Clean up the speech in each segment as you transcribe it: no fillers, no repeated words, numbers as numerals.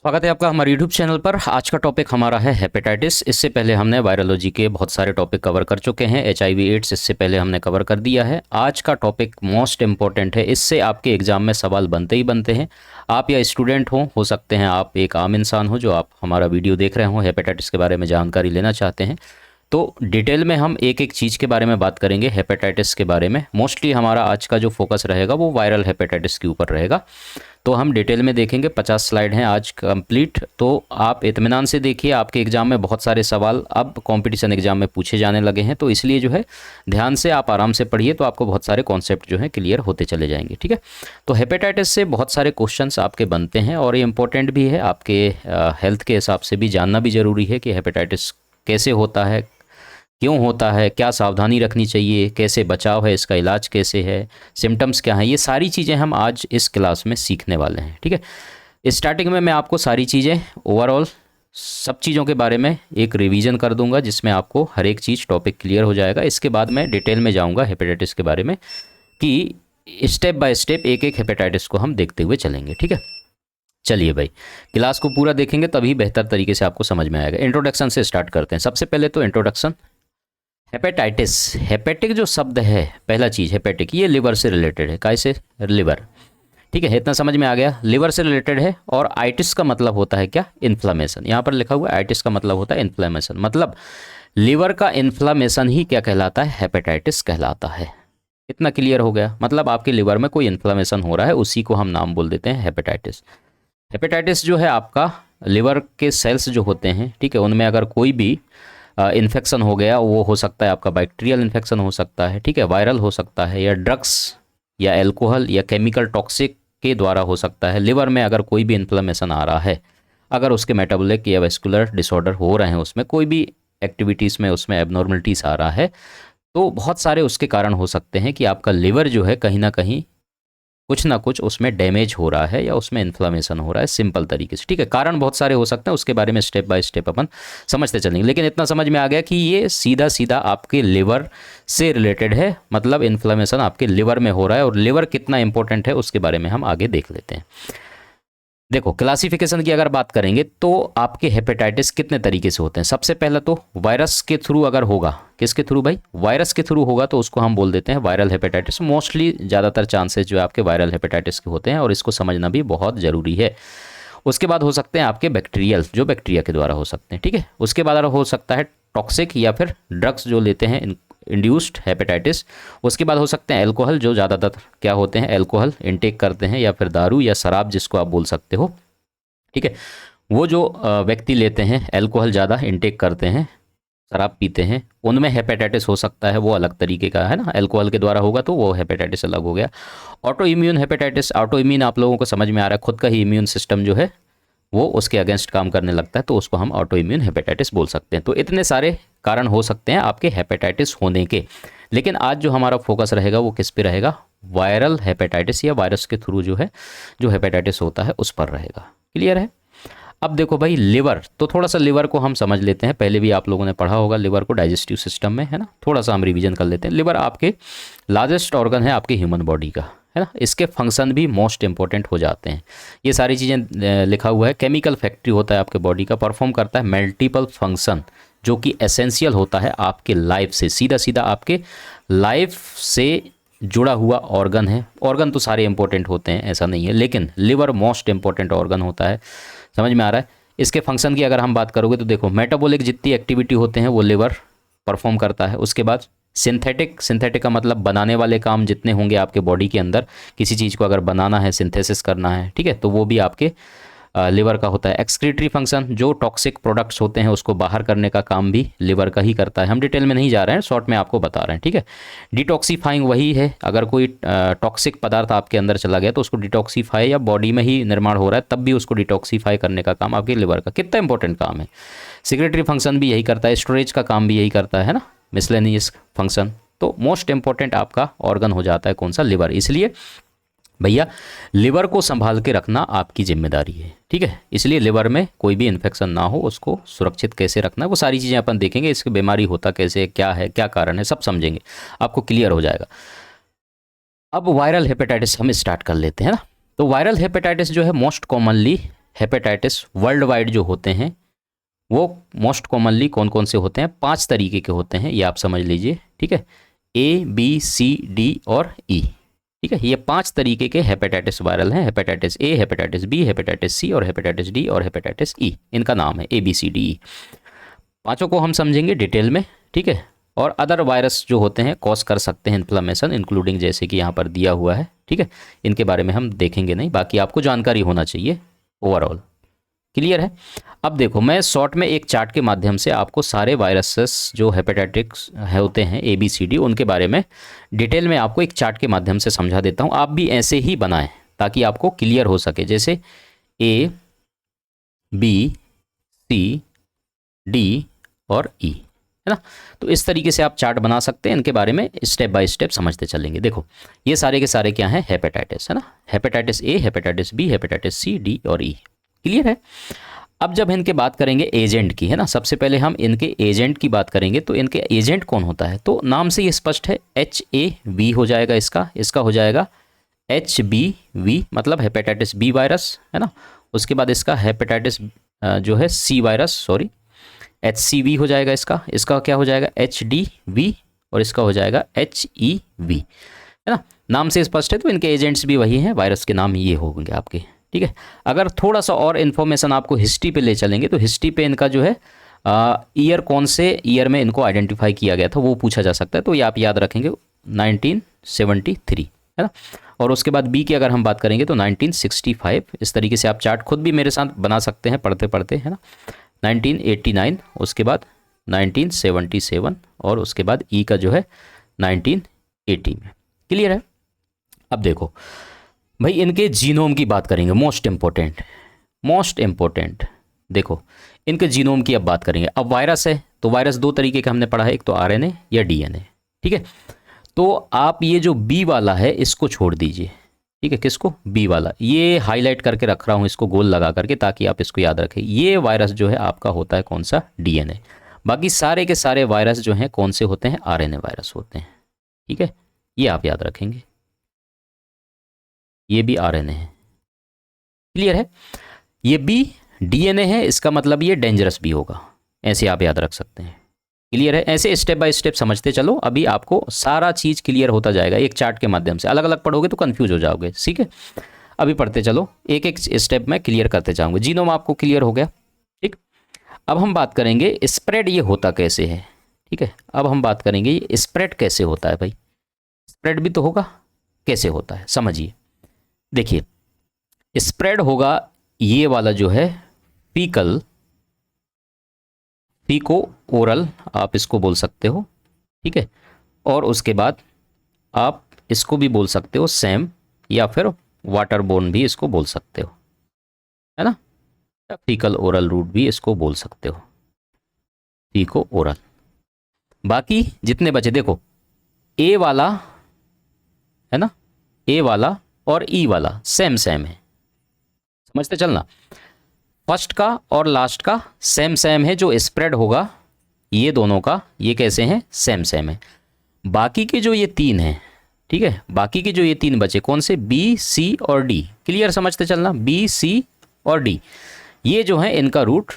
स्वागत है आपका हमारे यूट्यूब चैनल पर। आज का टॉपिक हमारा है हेपेटाइटिस। इससे पहले हमने वायरोलॉजी के बहुत सारे टॉपिक कवर कर चुके हैं। HIV एड्स इससे पहले हमने कवर कर दिया है। आज का टॉपिक मोस्ट इम्पॉर्टेंट है, इससे आपके एग्जाम में सवाल बनते ही बनते हैं। आप या स्टूडेंट हो सकते हैं आप एक आम इंसान हो जो आप हमारा वीडियो देख रहे हो, हेपेटाइटिस के बारे में जानकारी लेना चाहते हैं। तो डिटेल में हम एक एक चीज़ के बारे में बात करेंगे। हेपेटाइटिस के बारे में मोस्टली हमारा आज का जो फोकस रहेगा वो वायरल हेपेटाइटिस के ऊपर रहेगा। तो हम डिटेल में देखेंगे। 50 स्लाइड हैं आज कंप्लीट। तो आप इत्मीनान से देखिए, आपके एग्ज़ाम में बहुत सारे सवाल अब कंपटीशन एग्ज़ाम में पूछे जाने लगे हैं, तो इसलिए जो है ध्यान से आप आराम से पढ़िए, तो आपको बहुत सारे कॉन्सेप्ट जो है क्लियर होते चले जाएंगे। ठीक है, तो हेपेटाइटिस से बहुत सारे क्वेश्चंस आपके बनते हैं और ये इंपॉर्टेंट भी है। आपके हेल्थ के हिसाब से भी जानना भी ज़रूरी है कि हेपेटाइटिस कैसे होता है, क्यों होता है, क्या सावधानी रखनी चाहिए, कैसे बचाव है, इसका इलाज कैसे है, सिम्टम्स क्या हैं, ये सारी चीज़ें हम आज इस क्लास में सीखने वाले हैं। ठीक है, स्टार्टिंग में मैं आपको सारी चीज़ें ओवरऑल सब चीज़ों के बारे में एक रिवीजन कर दूंगा, जिसमें आपको हर एक चीज़ टॉपिक क्लियर हो जाएगा। इसके बाद मैं डिटेल में जाऊँगा हेपेटाइटिस के बारे में कि स्टेप बाय स्टेप एक एक हेपेटाइटिस को हम देखते हुए चलेंगे। ठीक है, चलिए भाई, क्लास को पूरा देखेंगे तभी बेहतर तरीके से आपको समझ में आएगा। इंट्रोडक्शन से स्टार्ट करते हैं। सबसे पहले तो इंट्रोडक्शन। हेपेटाइटिस, हेपेटिक जो शब्द है, पहला चीज़ हेपेटिक, ये लिवर से रिलेटेड है। कैसे? लिवर। ठीक है, इतना समझ में आ गया। लिवर से रिलेटेड है और आइटिस का मतलब होता है क्या? इन्फ्लामेशन। यहाँ पर लिखा हुआ है आइटिस का मतलब होता है इन्फ्लामेशन, मतलब लिवर का इन्फ्लामेशन ही क्या कहलाता है? हेपेटाइटिस कहलाता है। इतना क्लियर हो गया। मतलब आपके लिवर में कोई इन्फ्लामेशन हो रहा है, उसी को हम नाम बोल देते हैं हेपेटाइटिस। हेपेटाइटिस जो है आपका लिवर के सेल्स जो होते हैं, ठीक है, उनमें अगर कोई भी इन्फेक्शन हो गया, वो हो सकता है आपका बैक्टीरियल इन्फेक्शन हो सकता है, ठीक है, वायरल हो सकता है, या ड्रग्स या एल्कोहल या केमिकल टॉक्सिक के द्वारा हो सकता है। लिवर में अगर कोई भी इन्फ्लेमेशन आ रहा है, अगर उसके मेटाबॉलिक या वेस्कुलर डिसऑर्डर हो रहे हैं, उसमें कोई भी एक्टिविटीज़ में उसमें एबनॉर्मलिटीज़ आ रहा है, तो बहुत सारे उसके कारण हो सकते हैं कि आपका लिवर जो है कहीं ना कहीं कुछ ना कुछ उसमें डैमेज हो रहा है या उसमें इन्फ्लामेशन हो रहा है, सिंपल तरीके से। ठीक है, कारण बहुत सारे हो सकते हैं, उसके बारे में स्टेप बाय स्टेप अपन समझते चलेंगे। लेकिन इतना समझ में आ गया कि ये सीधा सीधा आपके लिवर से रिलेटेड है, मतलब इन्फ्लामेशन आपके लिवर में हो रहा है, और लिवर कितना इंपॉर्टेंट है उसके बारे में हम आगे देख लेते हैं। देखो, क्लासिफिकेशन की अगर बात करेंगे तो आपके हेपेटाइटिस कितने तरीके से होते हैं। सबसे पहला तो वायरस के थ्रू अगर होगा, किसके थ्रू भाई? वायरस के थ्रू होगा तो उसको हम बोल देते हैं वायरल हेपेटाइटिस। मोस्टली ज़्यादातर चांसेस जो है आपके वायरल हेपेटाइटिस के होते हैं, और इसको समझना भी बहुत ज़रूरी है। उसके बाद हो सकते हैं आपके बैक्टीरियल, जो बैक्टीरिया के द्वारा हो सकते हैं। ठीक है, उसके बाद हो सकता है टॉक्सिक या फिर ड्रग्स जो लेते हैं, इंड्यूस्ड हेपेटाइटिस। उसके बाद हो सकते हैं एल्कोहल, जो ज़्यादातर क्या होते हैं, एल्कोहल इनटेक करते हैं, या फिर दारू या शराब जिसको आप बोल सकते हो। ठीक है, वो जो व्यक्ति लेते हैं एल्कोहल ज़्यादा इनटेक करते हैं, शराब पीते हैं, उनमें हेपेटाइटिस हो सकता है। वो अलग तरीके का है ना, एल्कोहल के द्वारा होगा तो वो हेपेटाइटिस अलग हो गया। Auto immune hepatitis, auto immune आप लोगों को समझ में आ रहा है, खुद का ही इम्यून सिस्टम जो है वो उसके अगेंस्ट काम करने लगता है, तो उसको हम ऑटो इम्यून हेपेटाइटिस बोल सकते हैं। तो इतने सारे कारण हो सकते हैं आपके हेपेटाइटिस होने के। लेकिन आज जो हमारा फोकस रहेगा वो किस पे रहेगा? वायरल हेपेटाइटिस, या वायरस के थ्रू जो है जो हेपेटाइटिस होता है उस पर रहेगा। क्लियर है? अब देखो भाई, लिवर, तो थोड़ा सा लिवर को हम समझ लेते हैं। पहले भी आप लोगों ने पढ़ा होगा लिवर को, डाइजेस्टिव सिस्टम में, है ना। थोड़ा सा हम रिवीजन कर लेते हैं। लिवर आपके लार्जेस्ट ऑर्गन है आपके ह्यूमन बॉडी का, है ना। इसके फंक्शन भी मोस्ट इंपॉर्टेंट हो जाते हैं। ये सारी चीज़ें लिखा हुआ है। केमिकल फैक्ट्री होता है आपके बॉडी का, परफॉर्म करता है मल्टीपल फंक्शन, जो कि एसेंशियल होता है आपके लाइफ से, सीधा सीधा आपके लाइफ से जुड़ा हुआ ऑर्गन है। ऑर्गन तो सारे इंपॉर्टेंट होते हैं, ऐसा नहीं है, लेकिन लिवर मोस्ट इंपॉर्टेंट ऑर्गन होता है। समझ में आ रहा है? इसके फंक्शन की अगर हम बात करोगे तो देखो, मेटाबॉलिक जितनी एक्टिविटी होते हैं वो लिवर परफॉर्म करता है। उसके बाद सिंथेटिक, सिंथेटिक का मतलब बनाने वाले काम जितने होंगे आपके बॉडी के अंदर, किसी चीज़ को अगर बनाना है, सिंथेसिस करना है, ठीक है, तो वो भी आपके लिवर का होता है। एक्सक्रीटरी फंक्शन, जो टॉक्सिक प्रोडक्ट्स होते हैं उसको बाहर करने का काम भी लिवर का ही करता है। हम डिटेल में नहीं जा रहे हैं, शॉर्ट में आपको बता रहे हैं। ठीक है, डिटॉक्सीफाइंग वही है, अगर कोई टॉक्सिक पदार्थ आपके अंदर चला गया तो उसको डिटॉक्सीफाई, या बॉडी में ही निर्माण हो रहा है तब भी उसको डिटॉक्सीफाई करने का काम आपके लिवर का। कितना इंपॉर्टेंट काम है। सिक्रेटरी फंक्शन भी यही करता है, स्टोरेज का काम भी यही करता है ना, मिसलेनियस फंक्शन। तो मोस्ट इंपॉर्टेंट आपका ऑर्गन हो जाता है कौन सा? लिवर। इसलिए भैया लिवर को संभाल के रखना आपकी जिम्मेदारी है। ठीक है, इसलिए लिवर में कोई भी इन्फेक्शन ना हो, उसको सुरक्षित कैसे रखना है वो सारी चीज़ें अपन देखेंगे। इसकी बीमारी होता कैसे, क्या है, क्या कारण है, सब समझेंगे, आपको क्लियर हो जाएगा। अब वायरल हेपेटाइटिस हम स्टार्ट कर लेते हैं ना। तो वायरल हेपेटाइटिस जो है most commonly hepatitis world wide जो होते हैं वो मोस्ट कॉमनली कौन कौन से होते हैं? 5 तरीके के होते हैं, ये आप समझ लीजिए, ठीक है। A, B, C, D और E, ठीक है। ये 5 तरीके के हेपेटाइटिस वायरल हैं। Hepatitis A, hepatitis B, hepatitis C और हेपेटाइटिस D और हेपेटाइटिस E, इनका नाम है ABCDE। पांचों को हम समझेंगे डिटेल में, ठीक है। और अदर वायरस जो होते हैं कॉज कर सकते हैं इन्फ्लेमेशन, इंक्लूडिंग जैसे कि यहाँ पर दिया हुआ है, ठीक है। इनके बारे में हम देखेंगे नहीं, बाकी आपको जानकारी होना चाहिए ओवरऑल। क्लियर है? अब देखो, मैं शॉर्ट में एक चार्ट के माध्यम से आपको सारे वायरसेस जो हेपेटाइटिक्स होते हैं ABCD, उनके बारे में डिटेल में आपको एक चार्ट के माध्यम से समझा देता हूँ। आप भी ऐसे ही बनाएं ताकि आपको क्लियर हो सके, जैसे A, B, C, D और E, है ना। तो इस तरीके से आप चार्ट बना सकते हैं, इनके बारे में स्टेप बाय स्टेप समझते चलेंगे। देखो, ये सारे के सारे क्या हैं? हेपेटाइटिस, है ना। Hepatitis A, hepatitis B, hepatitis C, D और E। क्लियर है? अब जब इनके बात करेंगे एजेंट की, है ना, सबसे पहले हम इनके एजेंट की बात करेंगे। तो इनके एजेंट कौन होता है? तो नाम से ये स्पष्ट है, HAV हो जाएगा इसका हो जाएगा HBV, मतलब हेपेटाइटिस B वायरस, है ना। उसके बाद इसका हेपेटाइटिस जो है C वायरस, सॉरी, HCV हो जाएगा इसका क्या हो जाएगा? HDV और इसका हो जाएगा HEV, है ना। नाम से स्पष्ट है, तो इनके एजेंट्स भी वही हैं, वायरस के नाम ये होंगे आपके, ठीक है। अगर थोड़ा सा और इन्फॉर्मेशन आपको हिस्ट्री पे ले चलेंगे, तो हिस्ट्री पे इनका जो है ईयर, कौन से ईयर में इनको आइडेंटिफाई किया गया था वो पूछा जा सकता है, तो ये आप याद रखेंगे 1973, है ना। और उसके बाद बी की अगर हम बात करेंगे तो 1965। इस तरीके से आप चार्ट खुद भी मेरे साथ बना सकते हैं पढ़ते पढ़ते, है ना। 1989, उसके बाद 1977 और उसके बाद ई का जो है 1980 में। क्लियर है? अब देखो भाई, इनके जीनोम की बात करेंगे, मोस्ट इंपॉर्टेंट। देखो, इनके जीनोम की अब बात करेंगे। अब वायरस है तो वायरस 2 तरीके का हमने पढ़ा है, एक तो RNA या DNA, ठीक है। तो आप ये जो B वाला है इसको छोड़ दीजिए, ठीक है। किसको? B वाला, ये हाईलाइट करके रख रहा हूँ इसको गोल लगा करके, ताकि आप इसको याद रखें। ये वायरस जो है आपका होता है कौन सा? DNA। बाकी सारे के सारे वायरस जो हैं कौन से होते हैं? RNA वायरस होते हैं, ठीक है। ये आप याद रखेंगे, ये भी RNA है। क्लियर है? ये भी DNA है, इसका मतलब ये डेंजरस भी होगा, ऐसे आप याद रख सकते हैं। क्लियर है? ऐसे स्टेप बाय स्टेप समझते चलो, अभी आपको सारा चीज क्लियर होता जाएगा एक चार्ट के माध्यम से। अलग अलग पढ़ोगे तो कंफ्यूज हो जाओगे, ठीक है। अभी पढ़ते चलो, एक एक स्टेप में क्लियर करते जाऊंगे। जीनोम आपको क्लियर हो गया, ठीक। अब हम बात करेंगे स्प्रेड, ये होता कैसे है, ठीक है। अब हम बात करेंगे ये स्प्रेड कैसे होता है। भाई स्प्रेड भी तो होगा, कैसे होता है समझिए। देखिए, स्प्रेड होगा ये वाला जो है फीको ओरल, आप इसको बोल सकते हो, ठीक है। और उसके बाद आप इसको भी बोल सकते हो सैम, या फिर वाटरबोर्न भी इसको बोल सकते हो, है ना। फीकल ओरल रूट भी इसको बोल सकते हो, फीको ओरल। बाकी जितने बचे देखो, ए वाला है ना, ए वाला और ई वाला सेम है, समझते चलना। फर्स्ट का और लास्ट का सेम है, जो स्प्रेड होगा ये दोनों का, ये कैसे हैं? सेम है। बाकी के जो ये 3 हैं, ठीक है, बाकी के जो ये 3 बचे कौन से? B, C और D। क्लियर? समझते चलना, B, C और D, ये जो है इनका रूट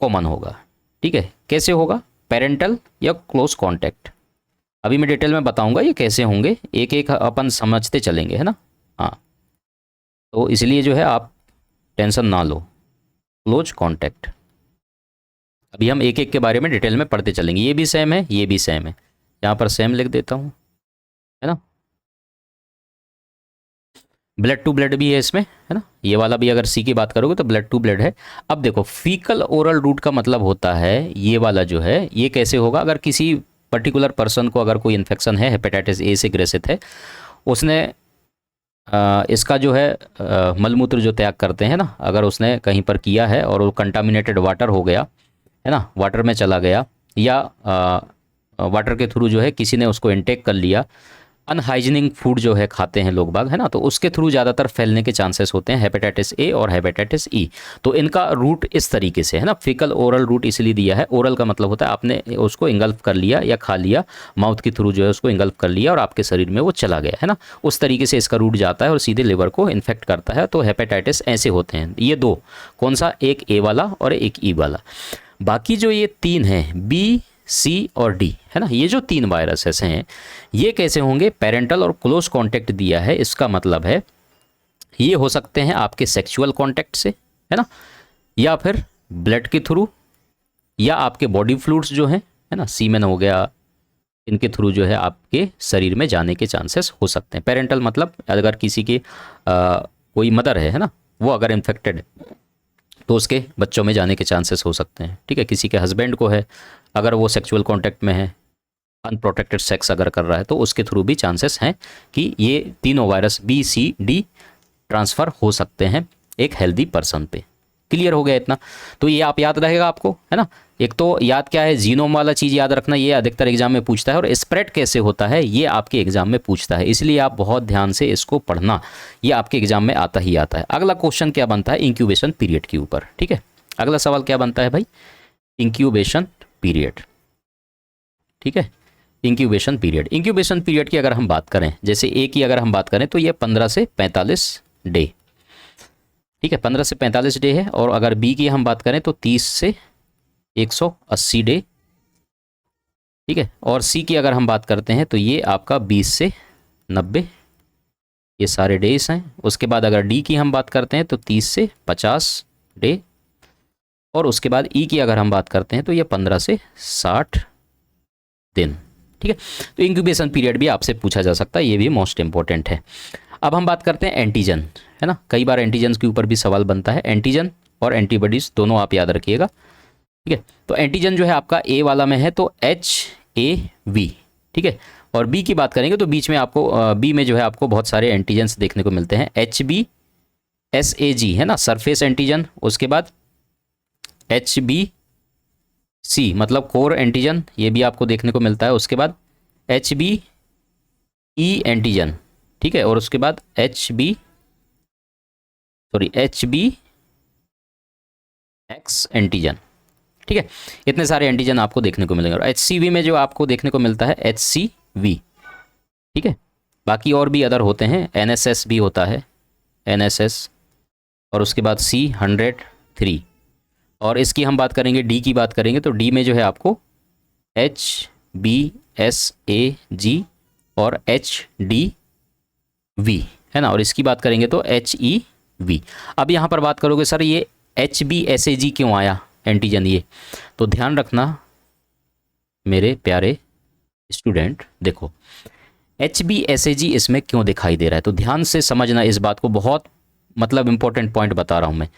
कॉमन होगा, ठीक है। कैसे होगा? पेरेंटल या क्लोज कॉन्टैक्ट। अभी मैं डिटेल में बताऊंगा ये कैसे होंगे, एक एक अपन समझते चलेंगे, है ना। हाँ, तो इसलिए जो है आप टेंशन ना लो, क्लोज कॉन्टैक्ट। अभी हम एक एक के बारे में डिटेल में पढ़ते चलेंगे। ये भी सेम है, ये भी सेम है, यहाँ पर सेम लिख देता हूँ, है ना। ब्लड टू ब्लड भी है इसमें, है ना। ये वाला भी अगर C की बात करोगे तो ब्लड टू ब्लड है। अब देखो, फीकल ओरल रूट का मतलब होता है ये वाला जो है, ये कैसे होगा? अगर किसी पर्टिकुलर पर्सन को अगर कोई इन्फेक्शन है, हेपेटाइटिस A से ग्रसित है, उसने इसका जो है मलमूत्र जो त्याग करते हैं ना, अगर उसने कहीं पर किया है और वो कंटामिनेटेड वाटर हो गया, है ना, वाटर में चला गया, या वाटर के थ्रू जो है किसी ने उसको इनटेक कर लिया, अनहाइजीनिक फूड जो है खाते हैं लोग बाग, है ना, तो उसके थ्रू ज़्यादातर फैलने के चांसेस होते हैं हेपेटाइटिस ए और हेपेटाइटिस ई। तो इनका रूट इस तरीके से है ना, फिकल ओरल रूट इसलिए दिया है, ओरल का मतलब होता है आपने उसको इंगल्फ कर लिया या खा लिया, माउथ के थ्रू जो है उसको इंगल्फ कर लिया और आपके शरीर में वो चला गया, है ना, उस तरीके से इसका रूट जाता है और सीधे लिवर को इन्फेक्ट करता है। तो हेपेटाइटिस ऐसे होते हैं ये दो, कौन सा, एक ए वाला और एक ई वाला। बाकी जो ये तीन हैं, बी सी और डी, है ना, ये जो तीन वायरसेस हैं ये कैसे होंगे, पेरेंटल और क्लोज कांटेक्ट दिया है, इसका मतलब है ये हो सकते हैं आपके सेक्सुअल कांटेक्ट से, है ना, या फिर ब्लड के थ्रू, या आपके बॉडी फ्लूइड्स जो हैं, है ना, सीमेन हो गया, इनके थ्रू जो है आपके शरीर में जाने के चांसेस हो सकते हैं। पेरेंटल मतलब अगर किसी के कोई मदर है ना, वो अगर इन्फेक्टेड है तो उसके बच्चों में जाने के चांसेस हो सकते हैं, ठीक है। किसी के हस्बैंड को है, अगर वो सेक्सुअल कांटेक्ट में है, अनप्रोटेक्टेड सेक्स अगर कर रहा है, तो उसके थ्रू भी चांसेस हैं कि ये तीनों virus B C D transfer हो सकते हैं एक हेल्दी पर्सन पे। क्लियर हो गया इतना? तो ये आप याद रहेगा आपको, है ना। एक तो याद क्या है, जीनोम वाला चीज़ याद रखना, ये अधिकतर एग्जाम में पूछता है, और स्प्रेड कैसे होता है ये आपके एग्जाम में पूछता है, इसलिए आप बहुत ध्यान से इसको पढ़ना, ये आपके एग्जाम में आता ही आता है। अगला क्वेश्चन क्या बनता है, इंक्यूबेशन पीरियड के ऊपर, ठीक है। अगला सवाल क्या बनता है भाई, इंक्यूबेशन पीरियड, ठीक है। इंक्यूबेशन पीरियड, इंक्यूबेशन पीरियड की अगर हम बात करें, जैसे ए की अगर हम बात करें तो ये 15 से 45 डे, ठीक है, 15 से 45 डे है। और अगर बी की हम बात करें तो 30 से 180 डे, ठीक है। और सी की अगर हम बात करते हैं तो ये आपका 20 से 90, ये सारे डेज हैं। उसके बाद अगर डी की हम बात करते हैं तो 30 से 50 डे, और उसके बाद ई की अगर हम बात करते हैं तो ये 15 से 60 दिन, ठीक है। तो इंक्यूबेशन पीरियड भी आपसे पूछा जा सकता है, ये भी मोस्ट इंपॉर्टेंट है। अब हम बात करते हैं एंटीजन, है ना, कई बार एंटीजन के ऊपर भी सवाल बनता है। एंटीजन और एंटीबॉडीज दोनों आप याद रखिएगा, ठीक है। तो एंटीजन जो है आपका ए वाला में है तो HAV, ठीक है। और बी की बात करेंगे तो बीच में आपको बी में जो है आपको बहुत सारे एंटीजन्स देखने को मिलते हैं, HBsAg, है ना, सरफेस एंटीजन। उसके बाद HBC मतलब कोर एंटीजन, ये भी आपको देखने को मिलता है। उसके बाद HBE एंटीजन, ठीक है। और उसके बाद HBX एंटीजन, ठीक है। इतने सारे एंटीजन आपको देखने को मिलेंगे। और HCV में जो आपको देखने को मिलता है HCV, ठीक है। बाकी और भी अदर होते हैं, NSS भी होता है, NSS। और उसके बाद C103। और इसकी हम बात करेंगे, डी की बात करेंगे तो डी में जो है आपको HBsAg और HDV, है ना। और इसकी बात करेंगे तो HEV। अब यहाँ पर बात करोगे सर ये HBsAg क्यों आया एंटीजन, ये तो ध्यान रखना मेरे प्यारे स्टूडेंट, देखो HBsAg इसमें क्यों दिखाई दे रहा है, तो ध्यान से समझना इस बात को, बहुत मतलब इंपॉर्टेंट पॉइंट बता रहा हूँ मैं।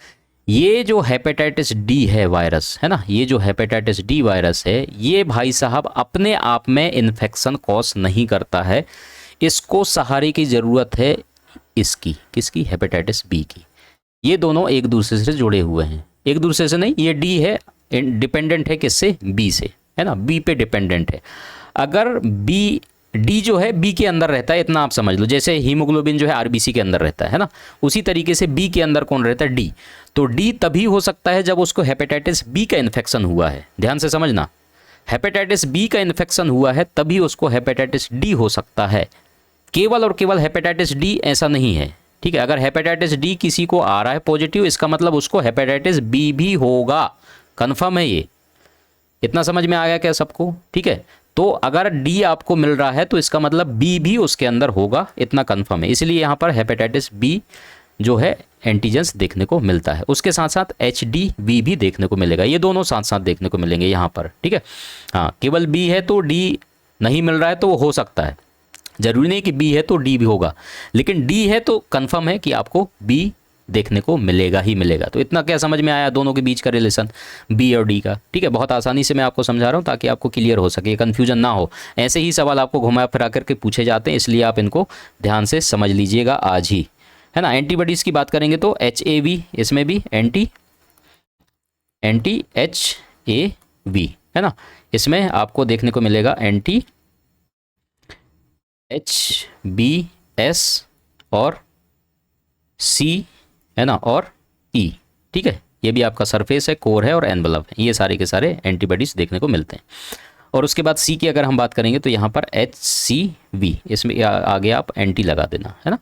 ये जो हेपेटाइटिस डी है वायरस, है ना, ये जो हेपेटाइटिस डी वायरस है, ये भाई साहब अपने आप में इन्फेक्शन कॉज नहीं करता है, इसको सहारे की ज़रूरत है इसकी, किसकी, हेपेटाइटिस बी की। ये दोनों एक दूसरे से जुड़े हुए हैं, एक दूसरे से नहीं, ये डी है डिपेंडेंट है किससे, बी से, है ना, बी पे डिपेंडेंट है। अगर बी, डी जो है बी के अंदर रहता है, इतना आप समझ लो, जैसे हीमोग्लोबिन जो है आरबीसी के अंदर रहता है ना, उसी तरीके से बी के अंदर कौन रहता है, डी। तो डी तभी हो सकता है जब उसको हेपेटाइटिस बी का इन्फेक्शन हुआ है, ध्यान से समझना, हेपेटाइटिस बी का इन्फेक्शन हुआ है तभी उसको हेपेटाइटिस डी हो सकता है, केवल और केवल हेपेटाइटिस डी ऐसा नहीं है, ठीक है। अगर हेपेटाइटिस डी किसी को आ रहा है पॉजिटिव, इसका मतलब उसको हेपेटाइटिस बी भी होगा, कंफर्म है ये, इतना समझ में आ गया क्या सबको, ठीक है। तो अगर डी आपको मिल रहा है तो इसका मतलब बी भी उसके अंदर होगा, इतना कंफर्म है, इसलिए यहाँ पर हेपेटाइटिस बी जो है एंटीजेंस देखने को मिलता है। उसके साथ साथ HDV भी देखने को मिलेगा, ये दोनों साथ साथ देखने को मिलेंगे यहाँ पर, ठीक है। हाँ, केवल बी है तो डी नहीं मिल रहा है तो हो सकता है, जरूरी नहीं कि बी है तो डी भी होगा, लेकिन डी है तो कंफर्म है कि आपको बी देखने को मिलेगा ही मिलेगा। तो इतना क्या समझ में आया दोनों के बीच का रिलेशन बी और डी का, ठीक है। बहुत आसानी से मैं आपको समझा रहा हूँ ताकि आपको क्लियर हो सके, कन्फ्यूजन ना हो। ऐसे ही सवाल आपको घुमा फिरा करके पूछे जाते हैं, इसलिए आप इनको ध्यान से समझ लीजिएगा आज ही, है ना। एंटीबॉडीज़ की बात करेंगे तो HAV, इसमें भी एंटी HAV, है ना, इसमें आपको देखने को मिलेगा एंटी HBS और C है ना, और E, ठीक है। ये भी आपका सरफेस है, कोर है और एनवलप है, ये सारे के सारे एंटीबॉडीज देखने को मिलते हैं। और उसके बाद C की अगर हम बात करेंगे तो यहाँ पर HCV, इसमें आगे आप एंटी लगा देना, है ना।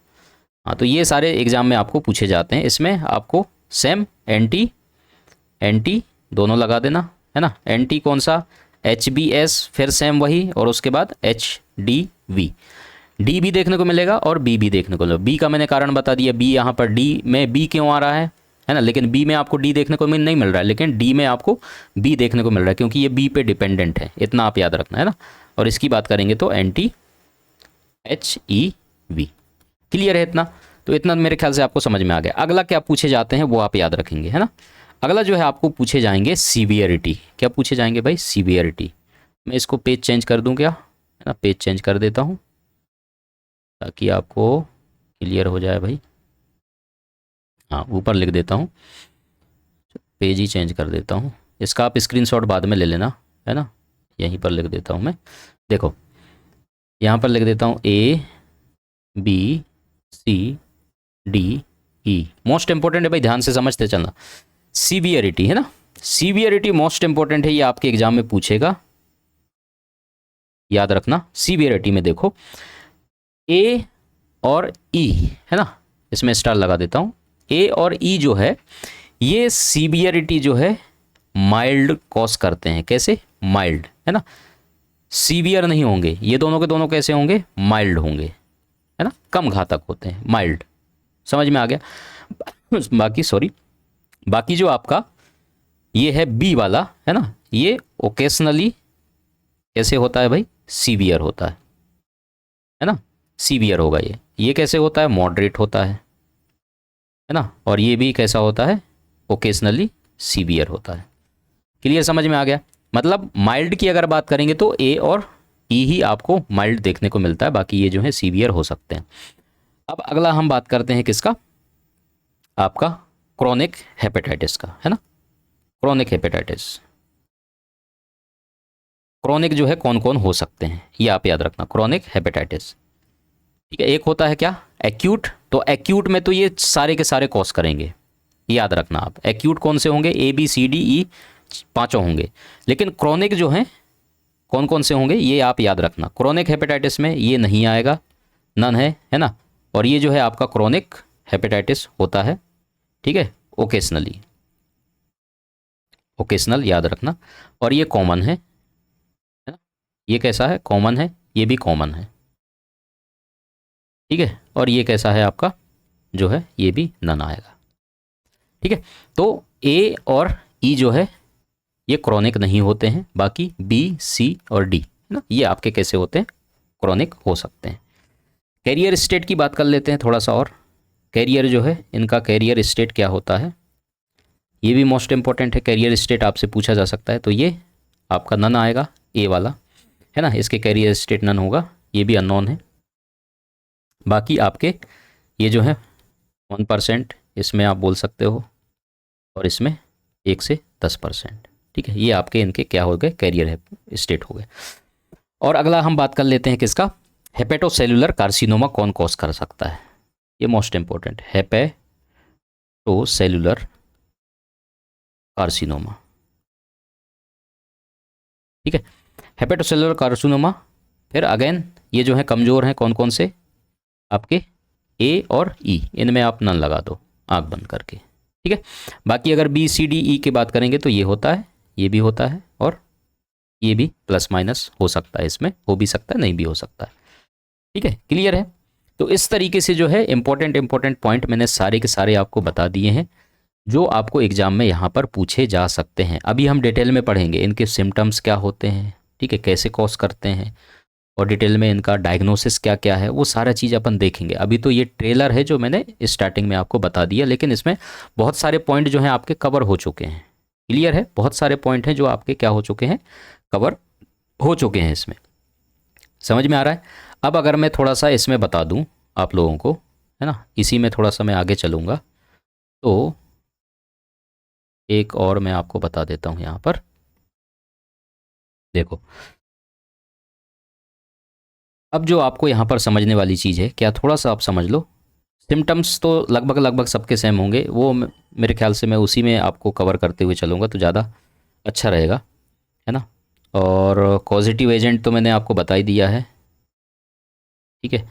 हाँ, तो ये सारे एग्जाम में आपको पूछे जाते हैं। इसमें आपको सेम एंटी एंटी दोनों लगा देना, है ना। एंटी कौन सा, HBS, फिर सेम वही, और उसके बाद HDV। डी भी देखने को मिलेगा और बी भी देखने को मिलेगा। बी का मैंने कारण बता दिया, बी यहाँ पर डी में बी क्यों आ रहा है ना। लेकिन बी में आपको डी देखने को नहीं मिल रहा है, लेकिन डी में आपको बी देखने को मिल रहा है, क्योंकि ये बी पे डिपेंडेंट है, इतना आप याद रखना, है ना। और इसकी बात करेंगे तो एंटी HEV। क्लियर है इतना, तो इतना मेरे ख्याल से आपको समझ में आ गया। अगला क्या पूछे जाते हैं वो आप याद रखेंगे, है ना। अगला जो है आपको पूछे जाएंगे सीवियरिटी। क्या पूछे जाएंगे भाई, सीवियरिटी। मैं इसको पेज चेंज कर दूं क्या, है ना, पेज चेंज कर देता हूं ताकि आपको क्लियर हो जाए भाई। हाँ, ऊपर लिख देता हूँ, पेज ही चेंज कर देता हूँ। इसका आप स्क्रीनशॉट बाद में ले लेना, है ना। यहीं पर लिख देता हूँ मैं, देखो यहाँ पर लिख देता हूँ ABCDE। मोस्ट इंपॉर्टेंट है भाई, ध्यान से समझते चलना। सीवियरिटी है ना, सीवियरिटी मोस्ट इंपॉर्टेंट है, ये आपके एग्जाम में पूछेगा, याद रखना। सीवियरिटी में देखो ए और ई, है ना, इसमें स्टार लगा देता हूं। ए और ई जो है ये सीवियरिटी जो है माइल्ड कॉज करते हैं। कैसे, माइल्ड, है ना, सीवियर नहीं होंगे ये दोनों के दोनों। कैसे होंगे, माइल्ड होंगे, है ना, कम घातक होते हैं, माइल्ड। समझ में आ गया। बाकी सॉरी, बाकी जो आपका ये है बी वाला, है ना, ये ओकेशनली कैसे होता है भाई, सीवियर होता है ना, सीवियर होगा ये कैसे होता है, मॉडरेट होता है ना। और ये भी कैसा होता है, ओकेशनली सीवियर होता है। क्लियर, समझ में आ गया। मतलब माइल्ड की अगर बात करेंगे तो ए और ई ही आपको माइल्ड देखने को मिलता है, बाकी ये जो है सीवियर हो सकते हैं। अब अगला हम बात करते हैं किसका, आपका क्रोनिक हेपेटाइटिस का, है ना। क्रोनिक हेपेटाइटिस, क्रोनिक जो है कौन कौन हो सकते हैं ये आप याद रखना, क्रोनिक हेपेटाइटिस, ठीक है। एक होता है क्या, एक्यूट। तो एक्यूट में तो ये सारे के सारे कॉज करेंगे, याद रखना आप। एक्यूट कौन से होंगे, ABCDE पांचों होंगे। लेकिन क्रोनिक जो है कौन कौन से होंगे ये आप याद रखना। क्रोनिक हेपेटाइटिस में ये नहीं आएगा, नन है ना। और ये जो है आपका क्रोनिक हेपेटाइटिस होता है, ठीक है, ओकेशनली, ओकेशनल याद रखना। और ये कॉमन है ना, ये कैसा है, कॉमन है, ये भी कॉमन है, ठीक है। और ये कैसा है आपका जो है, ये भी नन आएगा, ठीक है। तो ए और ई जो है ये क्रोनिक नहीं होते हैं, बाकी बी, सी और डी, है ना, ये आपके कैसे होते हैं, क्रोनिक हो सकते हैं। कैरियर स्टेट की बात कर लेते हैं थोड़ा सा और। कैरियर जो है इनका कैरियर स्टेट क्या होता है, ये भी मोस्ट इंपॉर्टेंट है। कैरियर स्टेट आपसे पूछा जा सकता है, तो ये आपका नन आएगा, ए वाला, है ना, इसके कैरियर स्टेट नन होगा, ये भी अननोन है। बाकी आपके ये जो है 1% इसमें आप बोल सकते हो, और इसमें 1 से 10%, ठीक है। ये आपके इनके क्या हो गए, कैरियर है स्टेट हो गए। और अगला हम बात कर लेते हैं किसका, हेपेटोसेलुलर कार्सिनोमा कौन कॉज कर सकता है, ये मोस्ट इंपॉर्टेंट, हेपेटोसेलुलर कार्सिनोमा, ठीक है। हेपेटोसेलुलर कार्सिनोमा, फिर अगेन ये जो है कमज़ोर हैं कौन कौन से, आपके ए और ई, इनमें आप नन लगा दो आंख बंद करके, ठीक है। बाकी अगर BCDE की बात करेंगे तो ये होता है, ये भी होता है, और ये भी प्लस माइनस हो सकता है, इसमें हो भी सकता है, नहीं भी हो सकता है, ठीक है। क्लियर है। तो इस तरीके से जो है इंपॉर्टेंट पॉइंट मैंने सारे के सारे आपको बता दिए हैं, जो आपको एग्जाम में यहाँ पर पूछे जा सकते हैं। अभी हम डिटेल में पढ़ेंगे इनके सिम्टम्स क्या होते हैं, ठीक है, कैसे कॉज करते हैं, और डिटेल में इनका डायग्नोसिस क्या क्या है, वो सारा चीज़ अपन देखेंगे। अभी तो ये ट्रेलर है जो मैंने स्टार्टिंग में आपको बता दिया, लेकिन इसमें बहुत सारे पॉइंट जो हैं आपके कवर हो चुके हैं। क्लियर है, बहुत सारे पॉइंट हैं जो आपके क्या हो चुके हैं, कवर हो चुके हैं इसमें। समझ में आ रहा है। अब अगर मैं थोड़ा सा इसमें बता दूं आप लोगों को, है ना, इसी में थोड़ा सा मैं आगे चलूँगा, तो एक और मैं आपको बता देता हूँ यहाँ पर, देखो अब जो आपको यहाँ पर समझने वाली चीज़ है, क्या थोड़ा सा आप समझ लो, सिम्टम्स तो लगभग लगभग सबके सेम होंगे, वो मेरे ख्याल से मैं उसी में आपको कवर करते हुए चलूँगा तो ज़्यादा अच्छा रहेगा, है ना। और कॉजेटिव एजेंट तो मैंने आपको बता ही दिया है, ठीक है।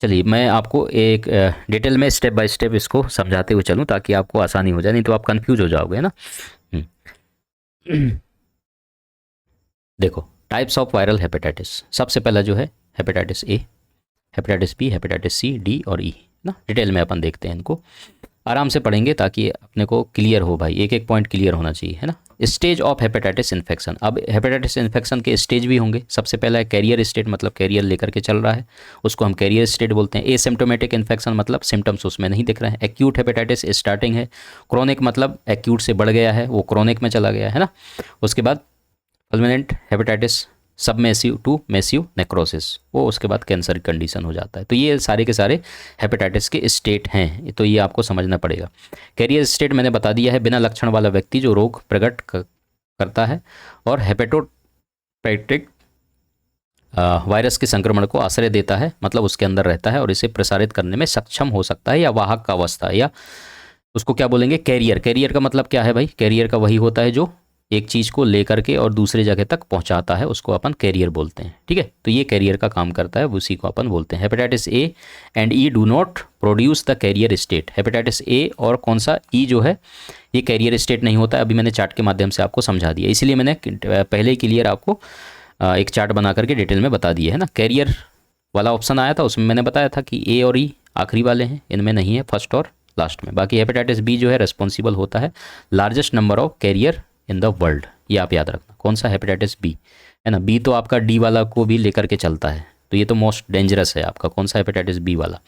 चलिए मैं आपको एक डिटेल में स्टेप बाय स्टेप इसको समझाते हुए चलूँ ताकि आपको आसानी हो जाए, नहीं तो आप कंफ्यूज हो जाओगे, है ना। हम्म। देखो, टाइप्स ऑफ वायरल हेपेटाइटिस, सबसे पहला जो है hepatitis A, hepatitis B, hepatitis C, D और ई, ना डिटेल में अपन देखते हैं इनको, आराम से पढ़ेंगे ताकि अपने को क्लियर हो भाई, एक एक पॉइंट क्लियर होना चाहिए, है ना। स्टेज ऑफ हेपेटाइटिस इन्फेक्शन, अब हेपेटाइटिस इन्फेक्शन के स्टेज भी होंगे। सबसे पहला है कैरियर स्टेट, मतलब कैरियर लेकर के चल रहा है, उसको हम कैरियर स्टेट बोलते हैं। एसिम्प्टोमेटिक इन्फेक्शन मतलब सिम्टम्स उसमें नहीं दिख रहे हैं। एक्यूट हेपेटाइटिस स्टार्टिंग है। क्रोनिक मतलब एक्यूट से बढ़ गया है, वो क्रोनिक में चला गया है ना। उसके बाद fulminant hepatitis submassive to massive necrosis, वो उसके बाद कैंसर कंडीशन हो जाता है। तो ये सारे के सारे हेपेटाइटिस के स्टेट हैं, तो ये आपको समझना पड़ेगा। कैरियर स्टेट मैंने बता दिया है, बिना लक्षण वाला व्यक्ति जो रोग प्रकट करता है और हेपेटोपेटिक वायरस के संक्रमण को आश्रय देता है, मतलब उसके अंदर रहता है और इसे प्रसारित करने में सक्षम हो सकता है, या वाहक का अवस्था, या उसको क्या बोलेंगे, कैरियर। कैरियर का मतलब क्या है भाई, कैरियर का वही होता है जो एक चीज़ को लेकर के और दूसरे जगह तक पहुंचाता है, उसको अपन कैरियर बोलते हैं, ठीक है। तो ये कैरियर का काम करता है, उसी को अपन बोलते हैं। Hepatitis A and E do not produce the carrier state. Hepatitis A और कौन सा ई जो है, ये कैरियर स्टेट नहीं होता है। अभी मैंने चार्ट के माध्यम से आपको समझा दिया, इसलिए मैंने पहले ही क्लियर आपको एक चार्ट बना करके डिटेल में बता दिया है ना। कैरियर वाला ऑप्शन आया था, उसमें मैंने बताया था कि ए और ई आखिरी वाले हैं, इनमें नहीं है, फर्स्ट और लास्ट में। बाकी हेपेटाइटिस बी जो है रेस्पॉन्सिबल होता है largest number of carrier in the world, ये आप याद रखना। कौन सा, हेपेटाइटिस बी, है ना। बी तो आपका डी वाला को भी लेकर के चलता है, तो ये तो मोस्ट डेंजरस है आपका, कौन सा, हेपेटाइटिस बी वाला।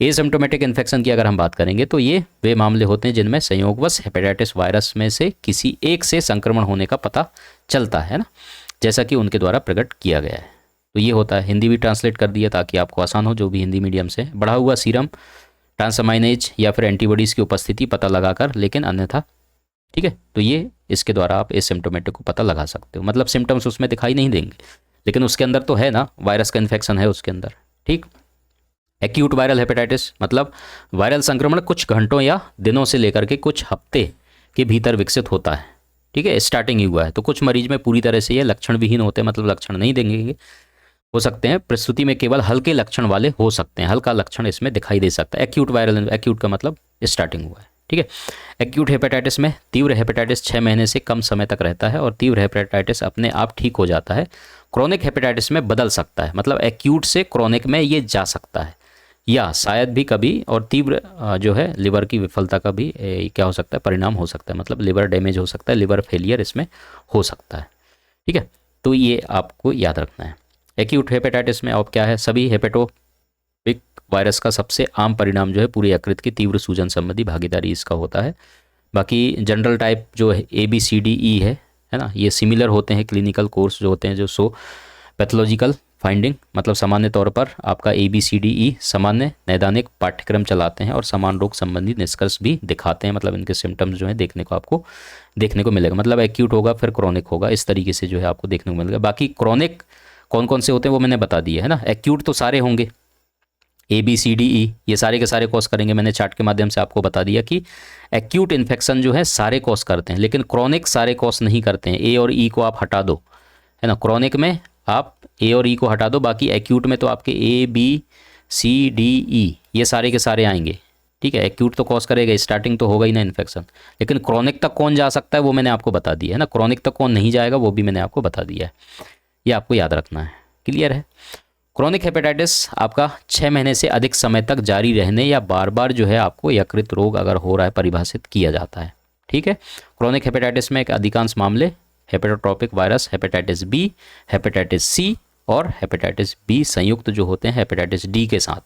एसिम्प्टोमेटिक इन्फेक्शन की अगर हम बात करेंगे तो ये वे मामले होते हैं जिनमें संयोगवश हेपेटाइटिस वायरस में से किसी एक से संक्रमण होने का पता चलता है ना, जैसा कि उनके द्वारा प्रकट किया गया है। तो ये होता है, हिंदी भी ट्रांसलेट कर दिया ताकि आपको आसान हो, जो भी हिंदी मीडियम से। बढ़ा हुआ सीरम ट्रांसमाइनेज या फिर एंटीबॉडीज़ की उपस्थिति पता लगाकर, लेकिन अन्यथा, ठीक है। तो ये इसके द्वारा आप एसिम्प्टोमेटिक को पता लगा सकते हो, मतलब सिम्टम्स उसमें दिखाई नहीं देंगे लेकिन उसके अंदर तो है ना, वायरस का इन्फेक्शन है उसके अंदर, ठीक। एक्यूट वायरल हेपेटाइटिस मतलब वायरल संक्रमण कुछ घंटों या दिनों से लेकर के कुछ हफ्ते के भीतर विकसित होता है, ठीक है, स्टार्टिंग ही हुआ है। तो कुछ मरीज में पूरी तरह से ये लक्षण विहीन होते हैं, मतलब लक्षण नहीं देंगे, हो सकते हैं प्रस्तुति में केवल हल्के लक्षण वाले हो सकते हैं, हल्का लक्षण इसमें दिखाई दे सकता है। एक्यूट वायरल, एक्यूट का मतलब स्टार्टिंग हुआ है, ठीक है। एक्यूट हेपेटाइटिस में तीव्र हेपेटाइटिस 6 महीने से कम समय तक रहता है और तीव्र हेपेटाइटिस अपने आप ठीक हो जाता है। क्रोनिक हेपेटाइटिस में बदल सकता है, मतलब एक्यूट से क्रोनिक में ये जा सकता है, या शायद भी कभी, और तीव्र जो है लिवर की विफलता का भी क्या हो सकता है, परिणाम हो सकता है, मतलब लिवर डैमेज हो सकता है, लिवर फेलियर इसमें हो सकता है, ठीक है। तो ये आपको याद रखना है। एक्यूट हेपेटाइटिस में अब क्या है, सभी हेपेटोपिक वायरस का सबसे आम परिणाम जो है पूरी यकृत की तीव्र सूजन संबंधी भागीदारी इसका होता है। बाकी जनरल टाइप जो है ABCDE है ना, ये सिमिलर होते हैं। क्लिनिकल कोर्स जो होते हैं जो सो पैथोलॉजिकल फाइंडिंग, मतलब सामान्य तौर पर आपका ABCDE सामान्य नैदानिक पाठ्यक्रम चलाते हैं और समान रोग संबंधी निष्कर्ष भी दिखाते हैं, मतलब इनके सिम्टम्स जो है देखने को आपको देखने को मिलेगा, मतलब एक्यूट होगा फिर क्रोनिक होगा, इस तरीके से जो है आपको देखने को मिलेगा। बाकी क्रोनिक कौन कौन से होते हैं वो मैंने बता दिया है ना। एक्यूट तो सारे होंगे, ABCDE ये सारे के सारे कॉज करेंगे, मैंने चार्ट के माध्यम से आपको बता दिया कि एक्यूट इन्फेक्शन जो है सारे कॉज करते हैं, लेकिन क्रोनिक सारे कॉज नहीं करते हैं। A और E को आप हटा दो, है ना, क्रोनिक में आप A और E को हटा दो, बाकी एक्यूट में तो आपके ABCDE ये सारे के सारे आएंगे, ठीक है। एक्यूट तो कॉज करेगा, स्टार्टिंग तो होगा ही ना इन्फेक्शन, लेकिन क्रोनिक तक कौन जा सकता है वो मैंने आपको बता दिया है ना, क्रोनिक तक कौन नहीं जाएगा वो भी मैंने आपको बता दिया है, ये आपको याद रखना है, क्लियर है। क्रोनिक हेपेटाइटिस आपका 6 महीने से अधिक समय तक जारी रहने या बार बार जो है आपको यकृत रोग अगर हो रहा है परिभाषित किया जाता है, ठीक है। क्रोनिक हेपेटाइटिस में एक अधिकांश मामले hepatotropic virus, hepatitis B, hepatitis C और हेपेटाइटिस बी संयुक्त जो होते हैं हेपेटाइटिस डी के साथ,